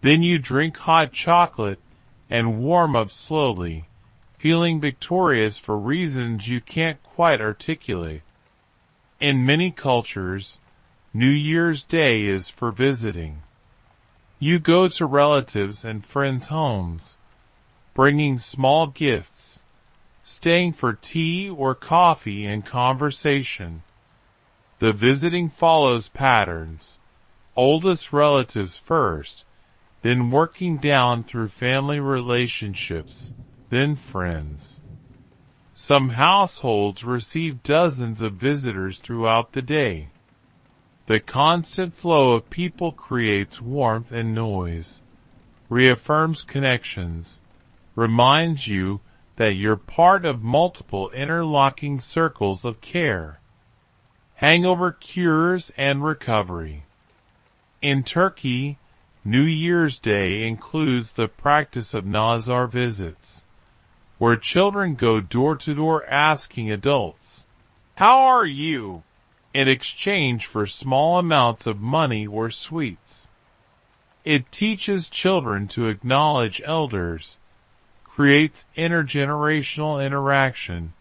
Then you drink hot chocolate and warm up slowly, feeling victorious for reasons you can't quite articulate. In many cultures, New Year's Day is for visiting. You go to relatives and friends' homes, bringing small gifts, staying for tea or coffee and conversation. The visiting follows patterns: oldest relatives first, then working down through family relationships, then friends. Some households receive dozens of visitors throughout the day. The constant flow of people creates warmth and noise, reaffirms connections, reminds you that you're part of multiple interlocking circles of care. Hangover cures and recovery. In Turkey, New Year's Day includes the practice of Nazar visits, where children go door to door asking adults, "How are you?" in exchange for small amounts of money or sweets. It teaches children to acknowledge elders, creates intergenerational interaction,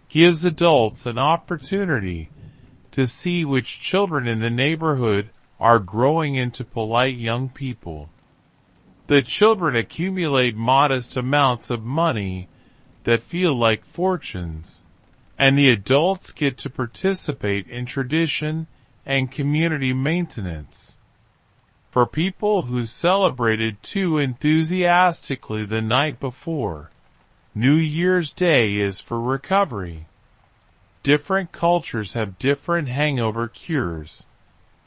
gives adults an opportunity to see which children in the neighborhood are growing into polite young people. The children accumulate modest amounts of money that feel like fortunes, and the adults get to participate in tradition and community maintenance. For people who celebrated too enthusiastically the night before, New Year's Day is for recovery. Different cultures have different hangover cures.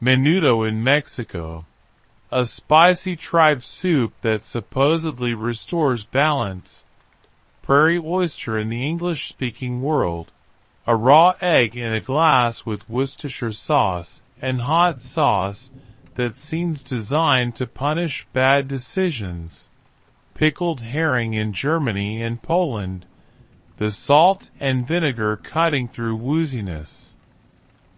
Menudo in Mexico, a spicy tripe soup that supposedly restores balance. Prairie oyster in the English-speaking world, a raw egg in a glass with Worcestershire sauce and hot sauce that seems designed to punish bad decisions. Pickled herring in Germany and Poland, the salt and vinegar cutting through wooziness.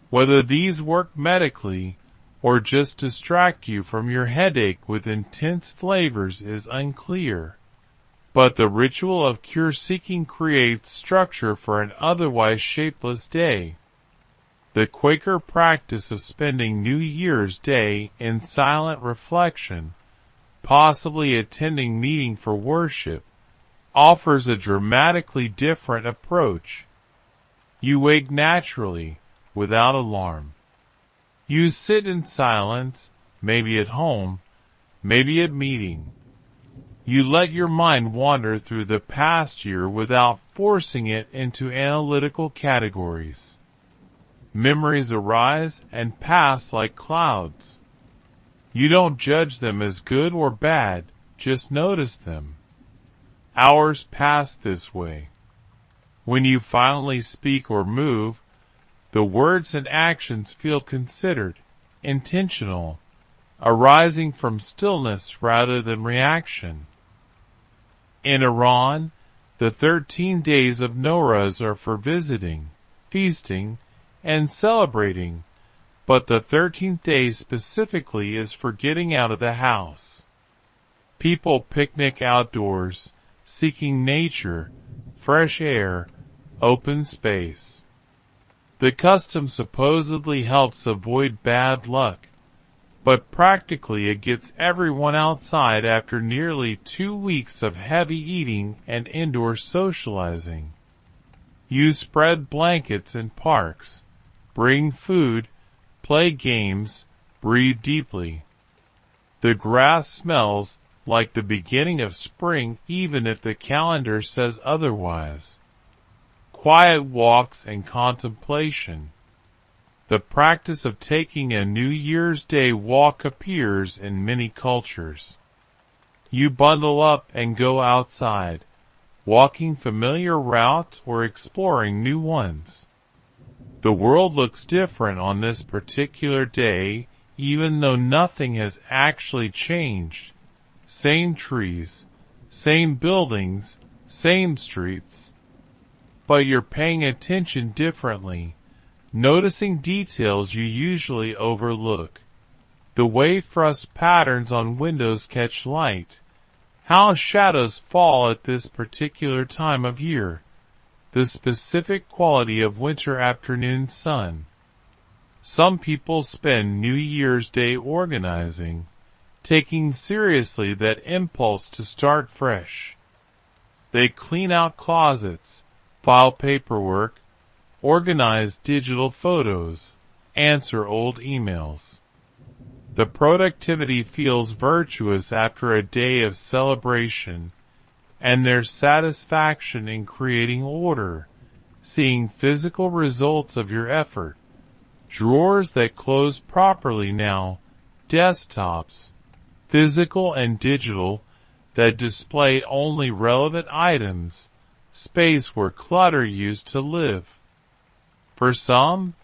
Whether these work medically or just distract you from your headache with intense flavors is unclear. But the ritual of cure-seeking creates structure for an otherwise shapeless day. The Quaker practice of spending New Year's Day in silent reflection, possibly attending meeting for worship, offers a dramatically different approach. You wake naturally, without alarm. You sit in silence, maybe at home, maybe at meeting. You let your mind wander through the past year without forcing it into analytical categories. Memories arise and pass like clouds. You don't judge them as good or bad, just notice them. Hours pass this way. When you finally speak or move, the words and actions feel considered, intentional, arising from stillness rather than reaction. In Iran, the 13 days of Nowruz are for visiting, feasting, and celebrating, but the 13th day specifically is for getting out of the house. People picnic outdoors, seeking nature, fresh air, open space. The custom supposedly helps avoid bad luck, but practically it gets everyone outside after nearly 2 weeks of heavy eating and indoor socializing. You spread blankets in parks, bring food, play games, breathe deeply. The grass smells like the beginning of spring even if the calendar says otherwise. Quiet walks and contemplation. The practice of taking a New Year's Day walk appears in many cultures. You bundle up and go outside, walking familiar routes or exploring new ones. The world looks different on this particular day, even though nothing has actually changed. Same trees, same buildings, same streets. But you're paying attention differently, noticing details you usually overlook. The way frost patterns on windows catch light, how shadows fall at this particular time of year, the specific quality of winter afternoon sun. Some people spend New Year's Day organizing, taking seriously that impulse to start fresh. They clean out closets, file paperwork, organize digital photos, answer old emails. The productivity feels virtuous after a day of celebration, and there's satisfaction in creating order, seeing physical results of your effort. Drawers that close properly now, desktops, physical and digital, that display only relevant items, space where clutter used to live. For some,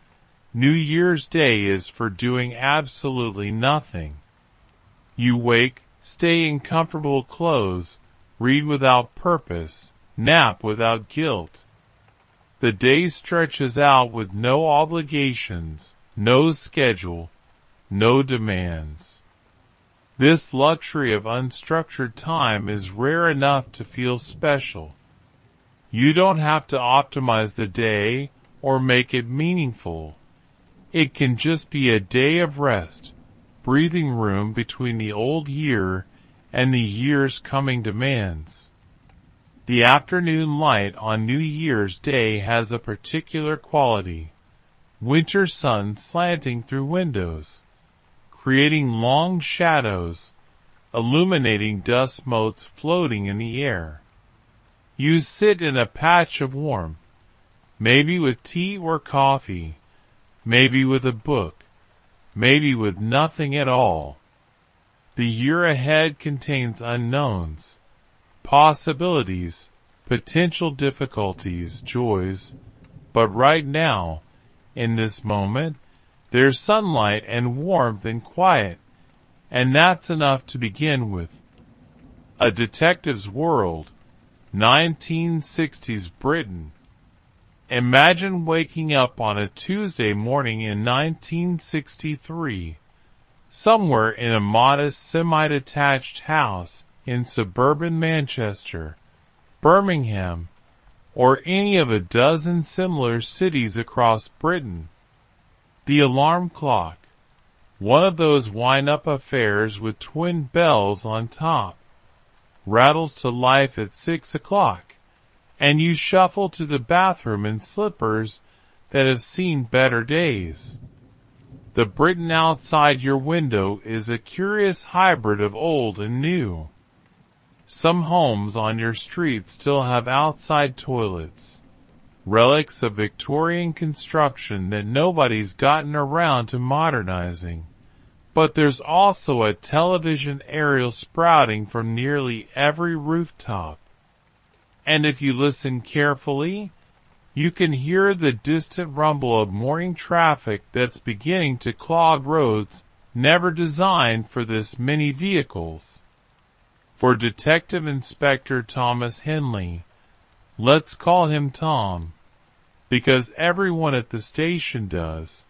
New Year's Day is for doing absolutely nothing. You wake, stay in comfortable clothes, read without purpose, nap without guilt. The day stretches out with no obligations, no schedule, no demands. This luxury of unstructured time is rare enough to feel special. You don't have to optimize the day or make it meaningful. It can just be a day of rest, breathing room between the old year and the year's coming demands. The afternoon light on New Year's Day has a particular quality. Winter sun slanting through windows, creating long shadows, illuminating dust motes floating in the air. You sit in a patch of warmth, maybe with tea or coffee, maybe with a book, maybe with nothing at all. The year ahead contains unknowns, possibilities, potential difficulties, joys, but right now, in this moment, there's sunlight and warmth and quiet, and that's enough to begin with. A Detective's World, 1960s Britain. Imagine waking up on a Tuesday morning in 1963, somewhere in a modest semi-detached house in suburban Manchester, Birmingham, or any of a dozen similar cities across Britain. The alarm clock, one of those wind-up affairs with twin bells on top, rattles to life at 6 o'clock, and you shuffle to the bathroom in slippers that have seen better days. The Britain outside your window is a curious hybrid of old and new. Some homes on your street still have outside toilets, relics of Victorian construction that nobody's gotten around to modernizing. But there's also a television aerial sprouting from nearly every rooftop. And if you listen carefully, you can hear the distant rumble of morning traffic that's beginning to clog roads never designed for this many vehicles. For Detective Inspector Thomas Henley, let's call him Tom, because everyone at the station does,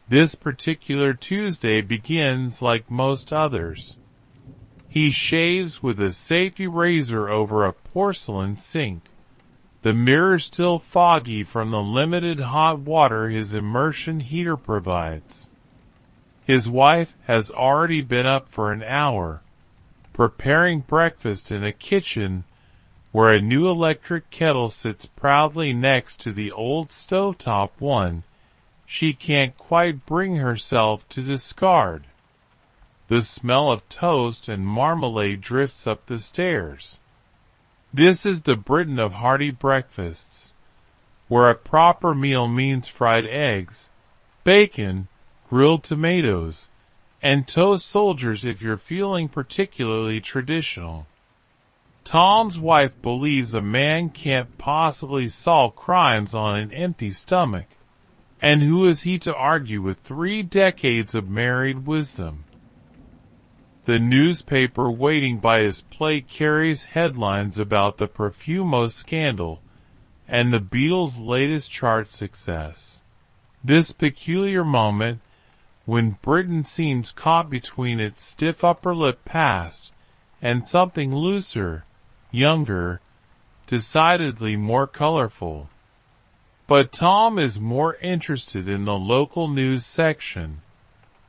this particular Tuesday begins like most others. He shaves with a safety razor over a porcelain sink, the mirror still foggy from the limited hot water his immersion heater provides. His wife has already been up for an hour, preparing breakfast in a kitchen where a new electric kettle sits proudly next to the old stovetop one she can't quite bring herself to discard. The smell of toast and marmalade drifts up the stairs. This is the Britain of hearty breakfasts, where a proper meal means fried eggs, bacon, grilled tomatoes, and toast soldiers if you're feeling particularly traditional. Tom's wife believes a man can't possibly solve crimes on an empty stomach, and who is he to argue with 3 decades of married wisdom? The newspaper waiting by his plate carries headlines about the Profumo scandal and the Beatles' latest chart success. This peculiar moment, when Britain seems caught between its stiff upper lip past and something looser, younger, decidedly more colorful. But Tom is more interested in the local news section,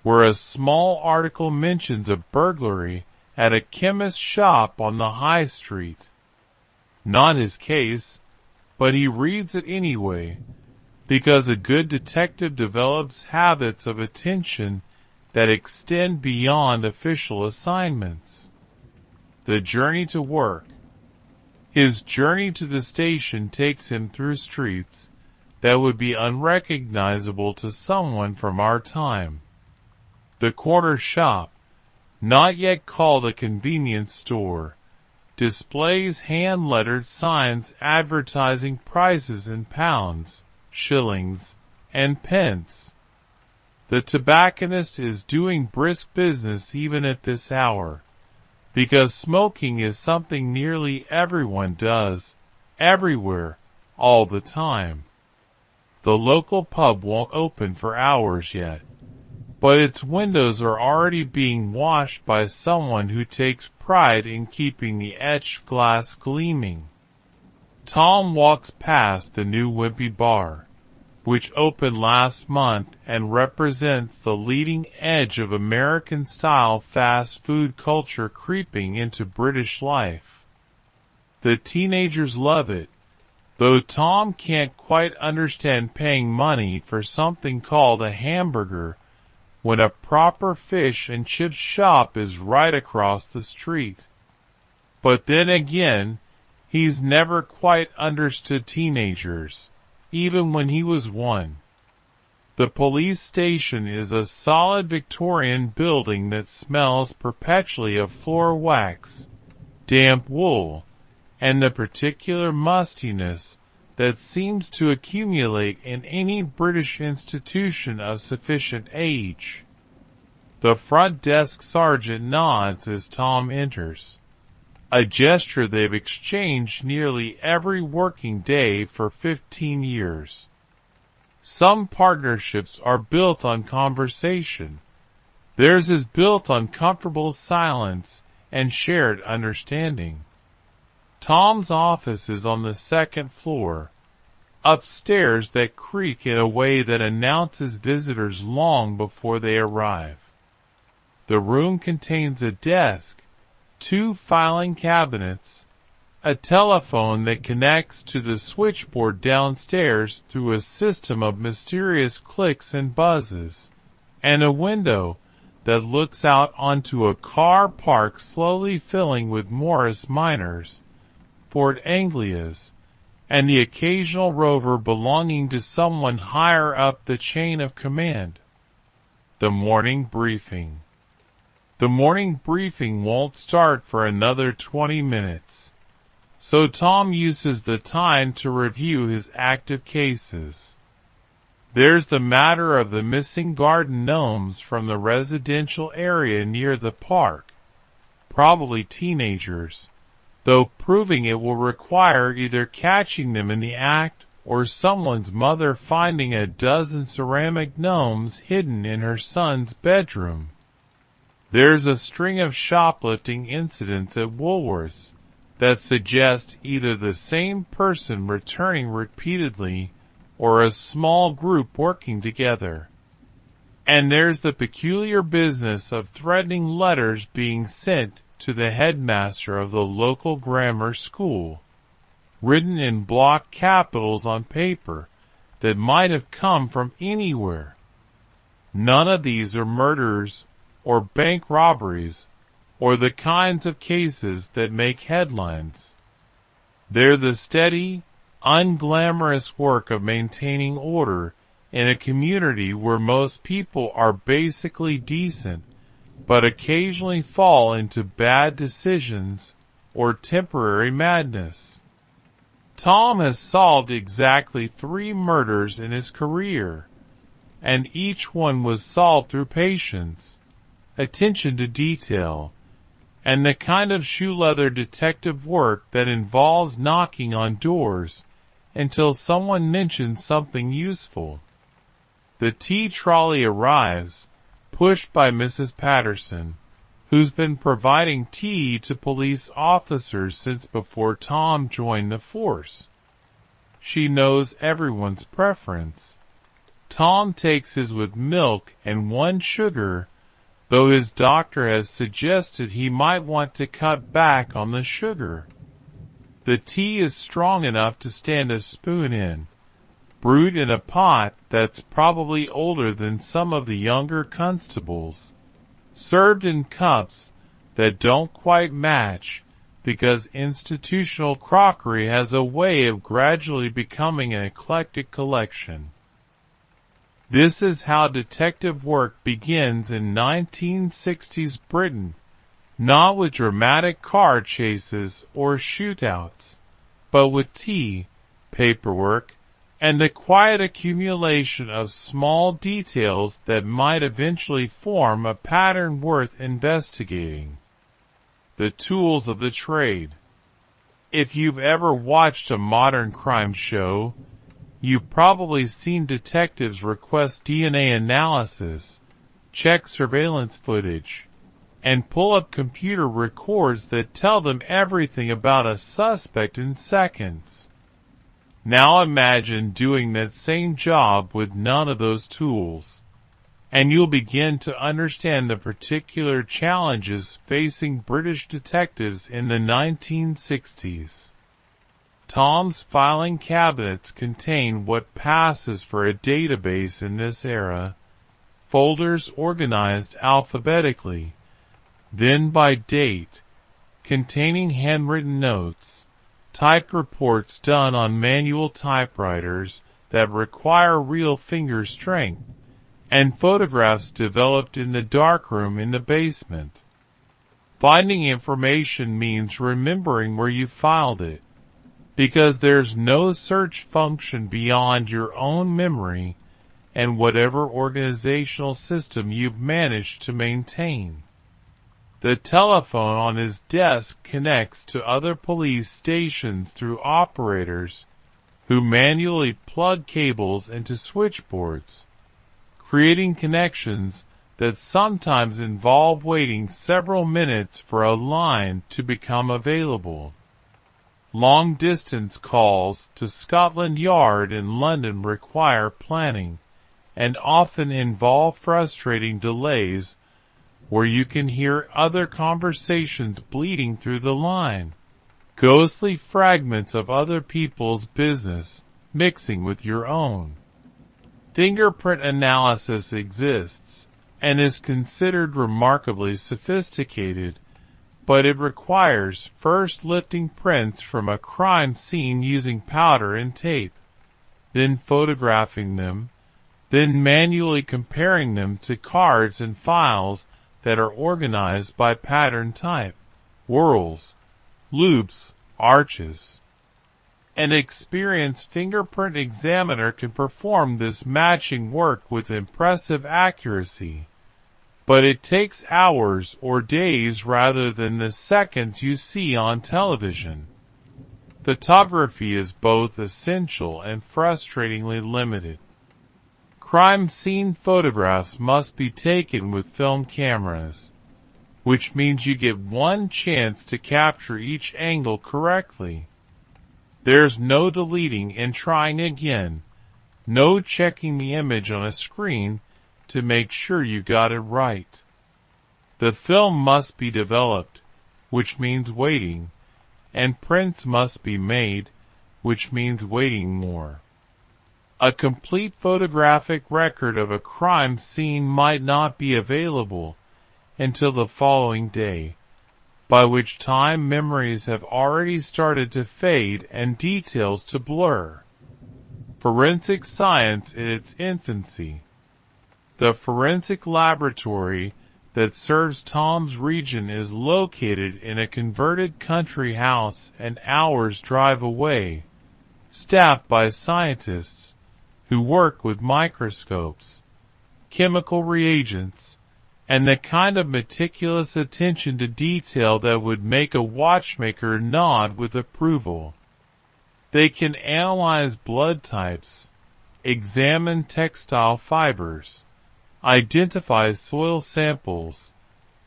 where a small article mentions a burglary at a chemist's shop on the high street. Not his case, but he reads it anyway, because a good detective develops habits of attention that extend beyond official assignments. The journey to work. His journey to the station takes him through streets that would be unrecognizable to someone from our time. The corner shop, not yet called a convenience store, displays hand-lettered signs advertising prices in pounds, shillings, and pence. The tobacconist is doing brisk business even at this hour, because smoking is something nearly everyone does, everywhere, all the time. The local pub won't open for hours yet, but its windows are already being washed by someone who takes pride in keeping the etched glass gleaming. Tom walks past the new Wimpy Bar, which opened last month and represents the leading edge of American-style fast food culture creeping into British life. The teenagers love it, though Tom can't quite understand paying money for something called a hamburger when a proper fish and chips shop is right across the street. But then again, He's never quite understood teenagers, even when he was one. The police station is a solid Victorian building that smells perpetually of floor wax, damp wool, and the particular mustiness that seems to accumulate in any British institution of sufficient age. The front desk sergeant nods as Tom enters, a gesture they've exchanged nearly every working day for 15 years. Some partnerships are built on conversation. Theirs is built on comfortable silence and shared understanding. Tom's office is on the second floor, upstairs that creak in a way that announces visitors long before they arrive. The room contains a desk, 2 filing cabinets, a telephone that connects to the switchboard downstairs through a system of mysterious clicks and buzzes, and a window that looks out onto a car park slowly filling with Morris Minors, Ford Anglias, and the occasional Rover belonging to someone higher up the chain of command. The morning briefing. The morning briefing won't start for another 20 minutes, so Tom uses the time to review his active cases. There's the matter of the missing garden gnomes from the residential area near the park, probably teenagers, though proving it will require either catching them in the act or someone's mother finding a dozen ceramic gnomes hidden in her son's bedroom. There's a string of shoplifting incidents at Woolworths that suggest either the same person returning repeatedly or a small group working together. And there's the peculiar business of threatening letters being sent to the headmaster of the local grammar school, written in block capitals on paper that might have come from anywhere. None of these are murders or bank robberies, or the kinds of cases that make headlines. They're the steady, unglamorous work of maintaining order in a community where most people are basically decent, but occasionally fall into bad decisions or temporary madness. Tom has solved exactly 3 murders in his career, and each one was solved through patience, attention to detail, and the kind of shoe-leather detective work that involves knocking on doors until someone mentions something useful. The tea trolley arrives, pushed by Mrs. Patterson, who's been providing tea to police officers since before Tom joined the force. She knows everyone's preference. Tom takes his with milk and 1 sugar, though his doctor has suggested he might want to cut back on the sugar. The tea is strong enough to stand a spoon in, brewed in a pot that's probably older than some of the younger constables, served in cups that don't quite match because institutional crockery has a way of gradually becoming an eclectic collection. This is how detective work begins in 1960s Britain, not with dramatic car chases or shootouts, but with tea, paperwork, and the quiet accumulation of small details that might eventually form a pattern worth investigating. The tools of the trade. If you've ever watched a modern crime show, you've probably seen detectives request DNA analysis, check surveillance footage, and pull up computer records that tell them everything about a suspect in seconds. Now imagine doing that same job with none of those tools, and you'll begin to understand the particular challenges facing British detectives in the 1960s. Tom's filing cabinets contain what passes for a database in this era, folders organized alphabetically, then by date, containing handwritten notes, typed reports done on manual typewriters that require real finger strength, and photographs developed in the darkroom in the basement. Finding information means remembering where you filed it, because there's no search function beyond your own memory and whatever organizational system you've managed to maintain. The telephone on his desk connects to other police stations through operators who manually plug cables into switchboards, creating connections that sometimes involve waiting several minutes for a line to become available. Long-distance calls to Scotland Yard in London require planning and often involve frustrating delays where you can hear other conversations bleeding through the line, ghostly fragments of other people's business mixing with your own. Fingerprint analysis exists and is considered remarkably sophisticated, but it requires first lifting prints from a crime scene using powder and tape, then photographing them, then manually comparing them to cards and files that are organized by pattern type, whorls, loops, arches. An experienced fingerprint examiner can perform this matching work with impressive accuracy, but it takes hours or days rather than the seconds you see on television. Photography is both essential and frustratingly limited. Crime scene photographs must be taken with film cameras, which means you get one chance to capture each angle correctly. There's no deleting and trying again, no checking the image on a screen to make sure you got it right. The film must be developed, which means waiting, and prints must be made, which means waiting more. A complete photographic record of a crime scene might not be available until the following day, by which time memories have already started to fade and details to blur. Forensic science in its infancy. The forensic laboratory that serves Tom's region is located in a converted country house an hour's drive away, staffed by scientists who work with microscopes, chemical reagents, and the kind of meticulous attention to detail that would make a watchmaker nod with approval. They can analyze blood types, examine textile fibers, identify soil samples,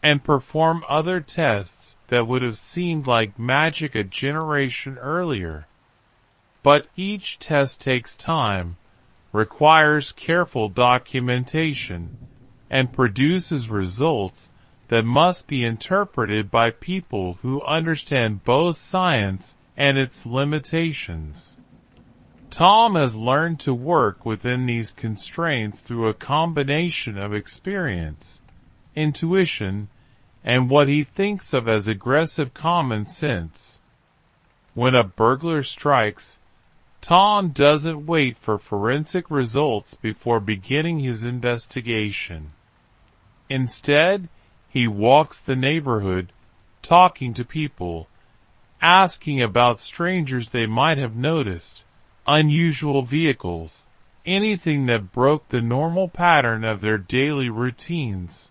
and perform other tests that would have seemed like magic a generation earlier. But each test takes time, requires careful documentation, and produces results that must be interpreted by people who understand both science and its limitations. Tom has learned to work within these constraints through a combination of experience, intuition, and what he thinks of as aggressive common sense. When a burglar strikes, Tom doesn't wait for forensic results before beginning his investigation. Instead, he walks the neighborhood, talking to people, asking about strangers they might have noticed, unusual vehicles, anything that broke the normal pattern of their daily routines.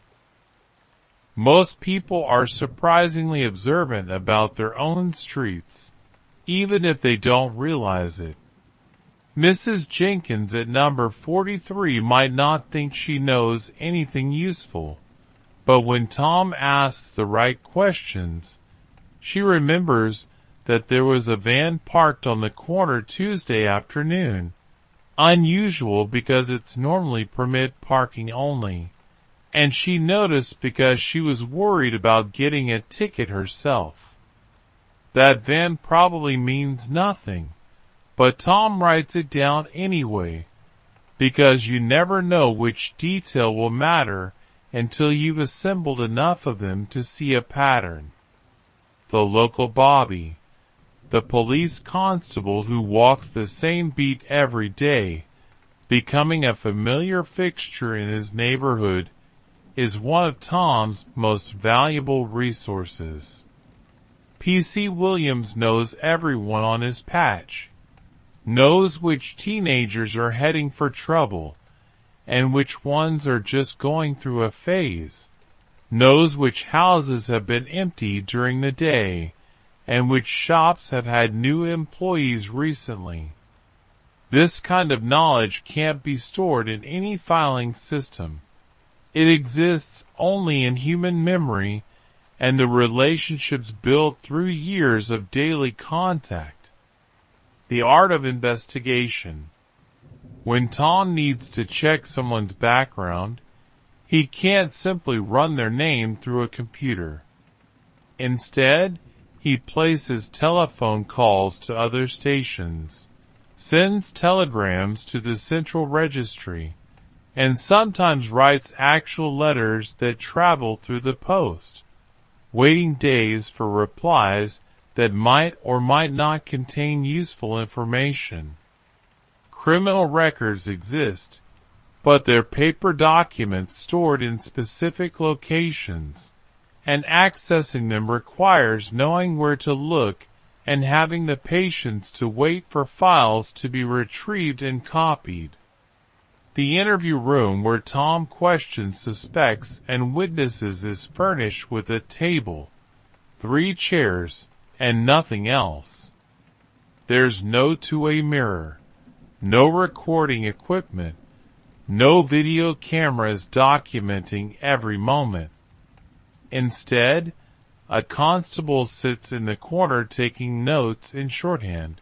Most people are surprisingly observant about their own streets, even if they don't realize it. Mrs. Jenkins at number 43 might not think she knows anything useful, but when Tom asks the right questions, she remembers that there was a van parked on the corner Tuesday afternoon, unusual because it's normally permit parking only, and she noticed because she was worried about getting a ticket herself. That van probably means nothing, but Tom writes it down anyway, because you never know which detail will matter until you've assembled enough of them to see a pattern. The local Bobby. the police constable who walks the same beat every day, becoming a familiar fixture in his neighborhood, is one of Tom's most valuable resources. P.C. Williams knows everyone on his patch, knows which teenagers are heading for trouble, and which ones are just going through a phase, knows which houses have been empty during the day, and which shops have had new employees recently. This kind of knowledge can't be stored in any filing system. It exists only in human memory and the relationships built through years of daily contact. The art of investigation. When Tom needs to check someone's background, he can't simply run their name through a computer. Instead, he places telephone calls to other stations, sends telegrams to the central registry, and sometimes writes actual letters that travel through the post, waiting days for replies that might or might not contain useful information. Criminal records exist, but they're paper documents stored in specific locations, and accessing them requires knowing where to look and having the patience to wait for files to be retrieved and copied. The interview room where Tom questions suspects and witnesses is furnished with a table, 3 chairs, and nothing else. There's no two-way mirror, no recording equipment, no video cameras documenting every moment. Instead, a constable sits in the corner taking notes in shorthand,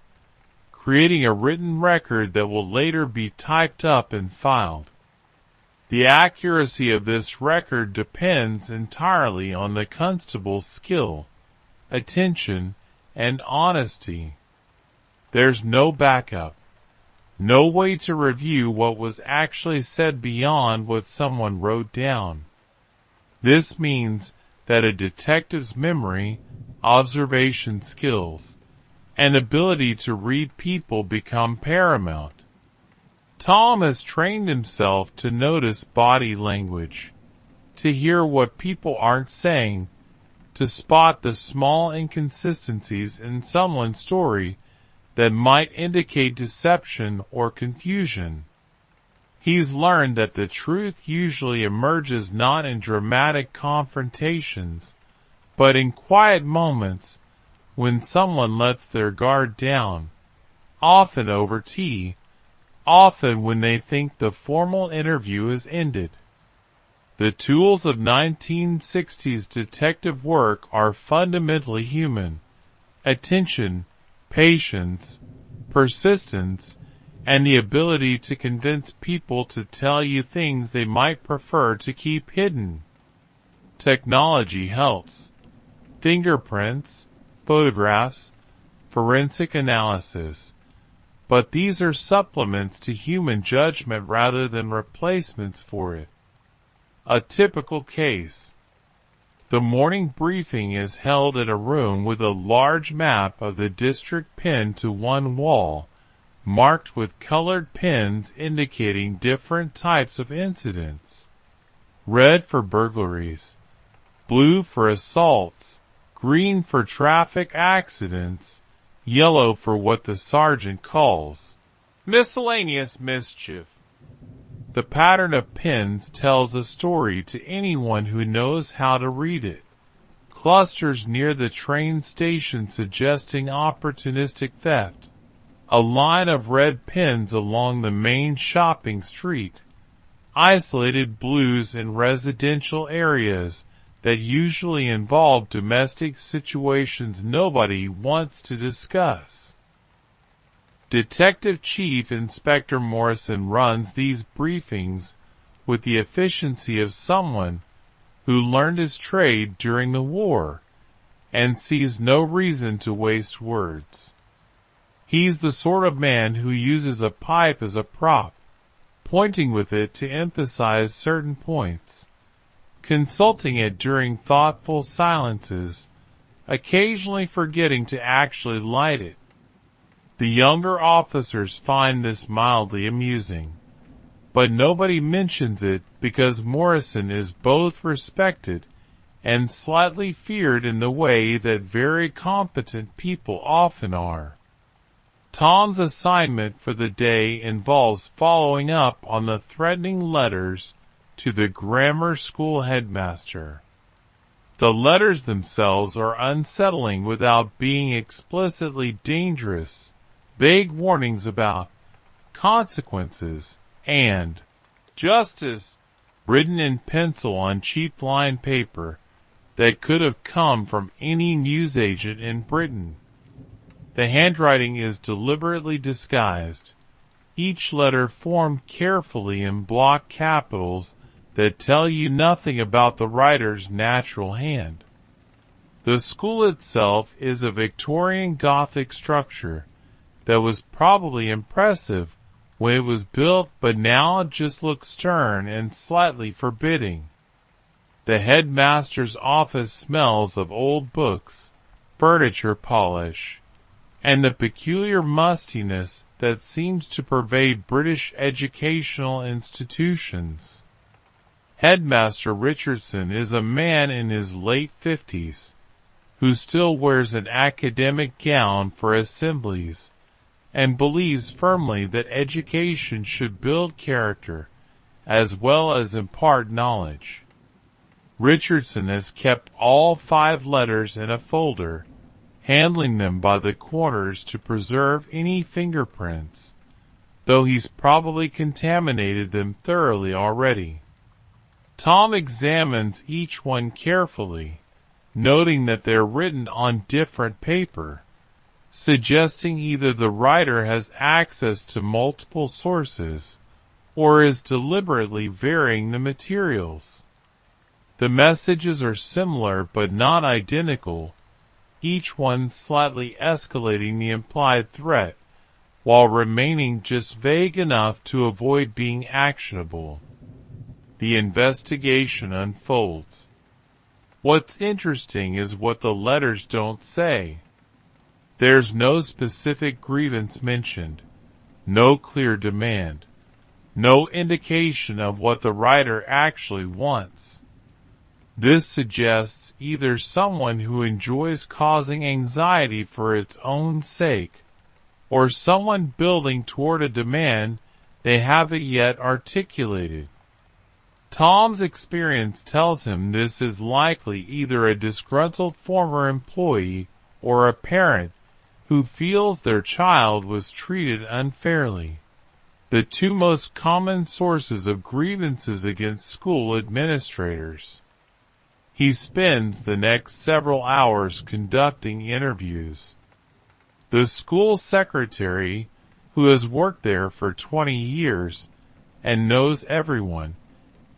creating a written record that will later be typed up and filed. The accuracy of this record depends entirely on the constable's skill, attention, and honesty. There's no backup, no way to review what was actually said beyond what someone wrote down. This means that a detective's memory, observation skills, and ability to read people become paramount. Tom has trained himself to notice body language, to hear what people aren't saying, to spot the small inconsistencies in someone's story that might indicate deception or confusion. He's learned that the truth usually emerges not in dramatic confrontations, but in quiet moments when someone lets their guard down, often over tea, often when they think the formal interview is ended. The tools of 1960s detective work are fundamentally human: attention, patience, persistence, and the ability to convince people to tell you things they might prefer to keep hidden. Technology helps. Fingerprints, photographs, forensic analysis. But these are supplements to human judgment rather than replacements for it. A typical case. The morning briefing is held in a room with a large map of the district pinned to one wall, marked with colored pins indicating different types of incidents. Red for burglaries, blue for assaults, green for traffic accidents, yellow for what the sergeant calls miscellaneous mischief. The pattern of pins tells a story to anyone who knows how to read it. Clusters near the train station suggesting opportunistic theft. A line of red pins along the main shopping street. Isolated blues in residential areas that usually involve domestic situations nobody wants to discuss. Detective Chief Inspector Morrison runs these briefings with the efficiency of someone who learned his trade during the war and sees no reason to waste words. He's the sort of man who uses a pipe as a prop, pointing with it to emphasize certain points, consulting it during thoughtful silences, occasionally forgetting to actually light it. The younger officers find this mildly amusing, but nobody mentions it because Morrison is both respected and slightly feared in the way that very competent people often are. Tom's assignment for the day involves following up on the threatening letters to the grammar school headmaster. The letters themselves are unsettling without being explicitly dangerous, vague warnings about consequences and justice, written in pencil on cheap lined paper that could have come from any newsagent in Britain. The handwriting is deliberately disguised, each letter formed carefully in block capitals that tell you nothing about the writer's natural hand. The school itself is a Victorian Gothic structure that was probably impressive when it was built, but now it just looks stern and slightly forbidding. The headmaster's office smells of old books, furniture polish, and the peculiar mustiness that seems to pervade British educational institutions. Headmaster Richardson is a man in his late 50s, who still wears an academic gown for assemblies, and believes firmly that education should build character, as well as impart knowledge. Richardson has kept all 5 letters in a folder, handling them by the corners to preserve any fingerprints, though he's probably contaminated them thoroughly already. Tom examines each one carefully, noting that they're written on different paper, suggesting either the writer has access to multiple sources, or is deliberately varying the materials. The messages are similar but not identical, each one slightly escalating the implied threat, while remaining just vague enough to avoid being actionable. The investigation unfolds. What's interesting is what the letters don't say. There's no specific grievance mentioned, no clear demand, no indication of what the writer actually wants. This suggests either someone who enjoys causing anxiety for its own sake, or someone building toward a demand they haven't yet articulated. Tom's experience tells him this is likely either a disgruntled former employee or a parent who feels their child was treated unfairly, the 2 most common sources of grievances against school administrators. He spends the next several hours conducting interviews. The school secretary, who has worked there for 20 years and knows everyone,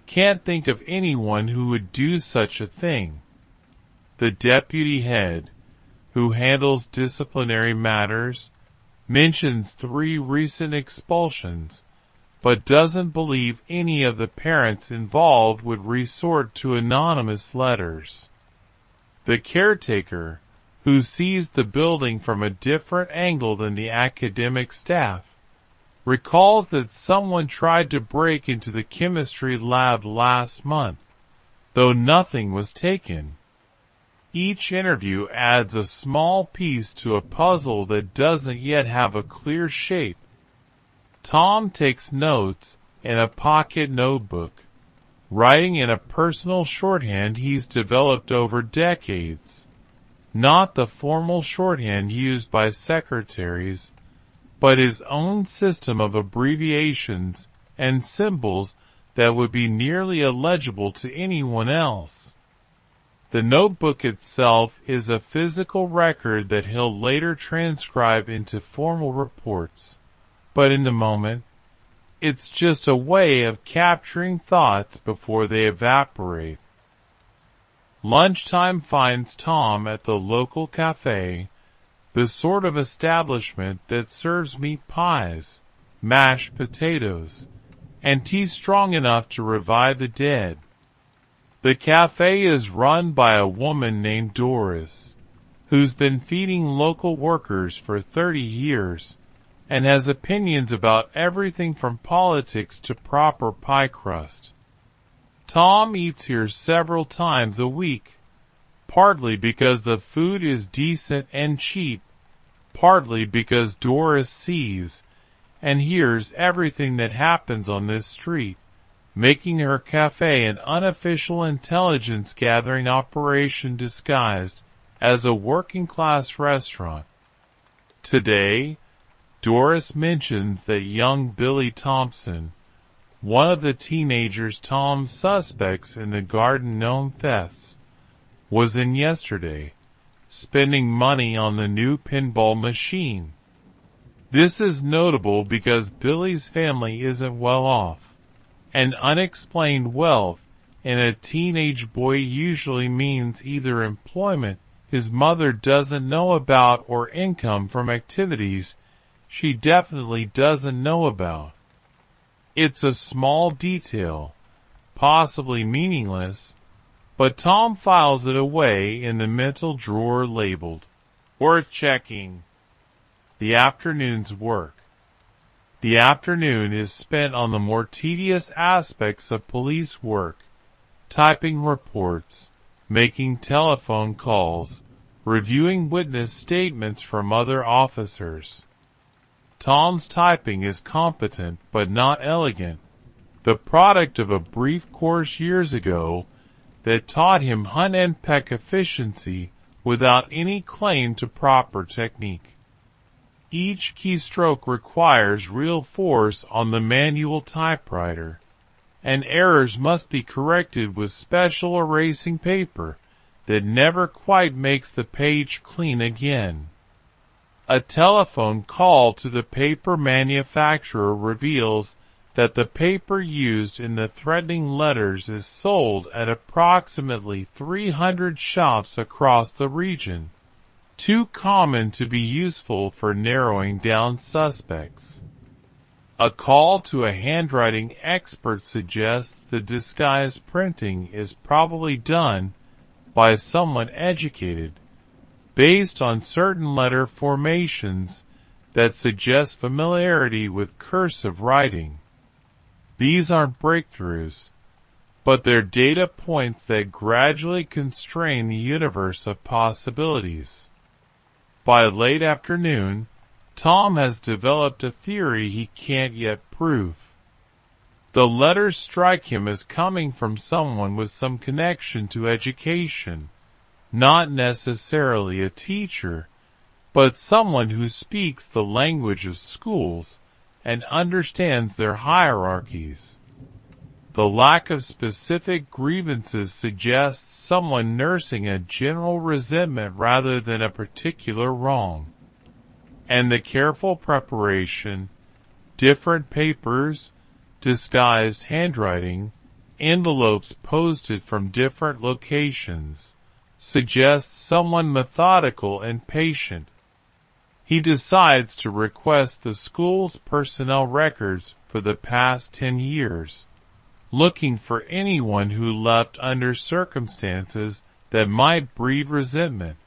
can't think of anyone who would do such a thing. The deputy head, who handles disciplinary matters, mentions 3 recent expulsions, but doesn't believe any of the parents involved would resort to anonymous letters. The caretaker, who sees the building from a different angle than the academic staff, recalls that someone tried to break into the chemistry lab last month, though nothing was taken. Each interview adds a small piece to a puzzle that doesn't yet have a clear shape. Tom takes notes in a pocket notebook, writing in a personal shorthand he's developed over decades. Not the formal shorthand used by secretaries, but his own system of abbreviations and symbols that would be nearly illegible to anyone else. The notebook itself is a physical record that he'll later transcribe into formal reports, but in the moment, it's just a way of capturing thoughts before they evaporate. Lunchtime finds Tom at the local cafe, the sort of establishment that serves meat pies, mashed potatoes, and tea strong enough to revive the dead. The cafe is run by a woman named Doris, who's been feeding local workers for 30 years, and has opinions about everything from politics to proper pie crust. Tom eats here several times a week, partly because the food is decent and cheap, partly because Doris sees and hears everything that happens on this street, making her cafe an unofficial intelligence-gathering operation disguised as a working-class restaurant. Today, Doris mentions that young Billy Thompson, one of the teenagers Tom suspects in the Garden Gnome thefts, was in yesterday, spending money on the new pinball machine. This is notable because Billy's family isn't well off, and unexplained wealth in a teenage boy usually means either employment his mother doesn't know about or income from activities she definitely doesn't know about. It's a small detail, possibly meaningless, but Tom files it away in the mental drawer labeled, "Worth checking." The afternoon's work. The afternoon is spent on the more tedious aspects of police work, typing reports, making telephone calls, reviewing witness statements from other officers. Tom's typing is competent but not elegant, the product of a brief course years ago that taught him hunt and peck efficiency without any claim to proper technique. Each keystroke requires real force on the manual typewriter, and errors must be corrected with special erasing paper that never quite makes the page clean again. A telephone call to the paper manufacturer reveals that the paper used in the threatening letters is sold at approximately 300 shops across the region, too common to be useful for narrowing down suspects. A call to a handwriting expert suggests the disguised printing is probably done by someone educated, based on certain letter formations that suggest familiarity with cursive writing. These aren't breakthroughs, but they're data points that gradually constrain the universe of possibilities. By late afternoon, Tom has developed a theory he can't yet prove. The letters strike him as coming from someone with some connection to education, not necessarily a teacher, but someone who speaks the language of schools and understands their hierarchies. The lack of specific grievances suggests someone nursing a general resentment rather than a particular wrong. And the careful preparation, different papers, disguised handwriting, envelopes posted from different locations, suggests someone methodical and patient. He decides to request the school's personnel records for the past 10 years, looking for anyone who left under circumstances that might breed resentment.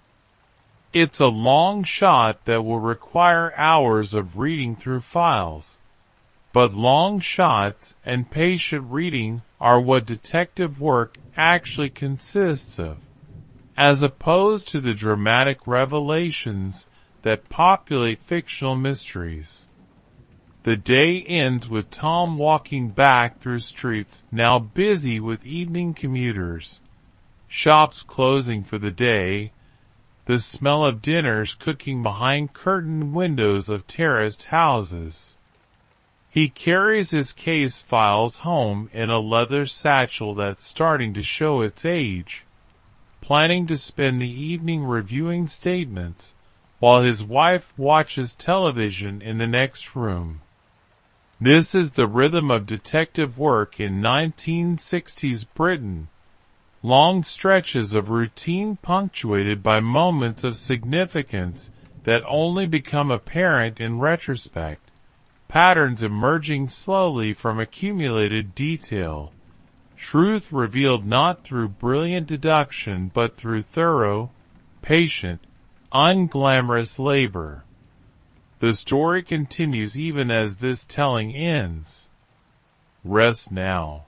It's a long shot that will require hours of reading through files, but long shots and patient reading are what detective work actually consists of, as opposed to the dramatic revelations that populate fictional mysteries. The day ends with Tom walking back through streets now busy with evening commuters, shops closing for the day, the smell of dinners cooking behind curtained windows of terraced houses. He carries his case files home in a leather satchel that's starting to show its age, planning to spend the evening reviewing statements while his wife watches television in the next room. This is the rhythm of detective work in 1960s Britain, long stretches of routine punctuated by moments of significance that only become apparent in retrospect, patterns emerging slowly from accumulated detail, truth revealed not through brilliant deduction but through thorough, patient unglamorous labor. The story continues even as this telling ends. Rest now.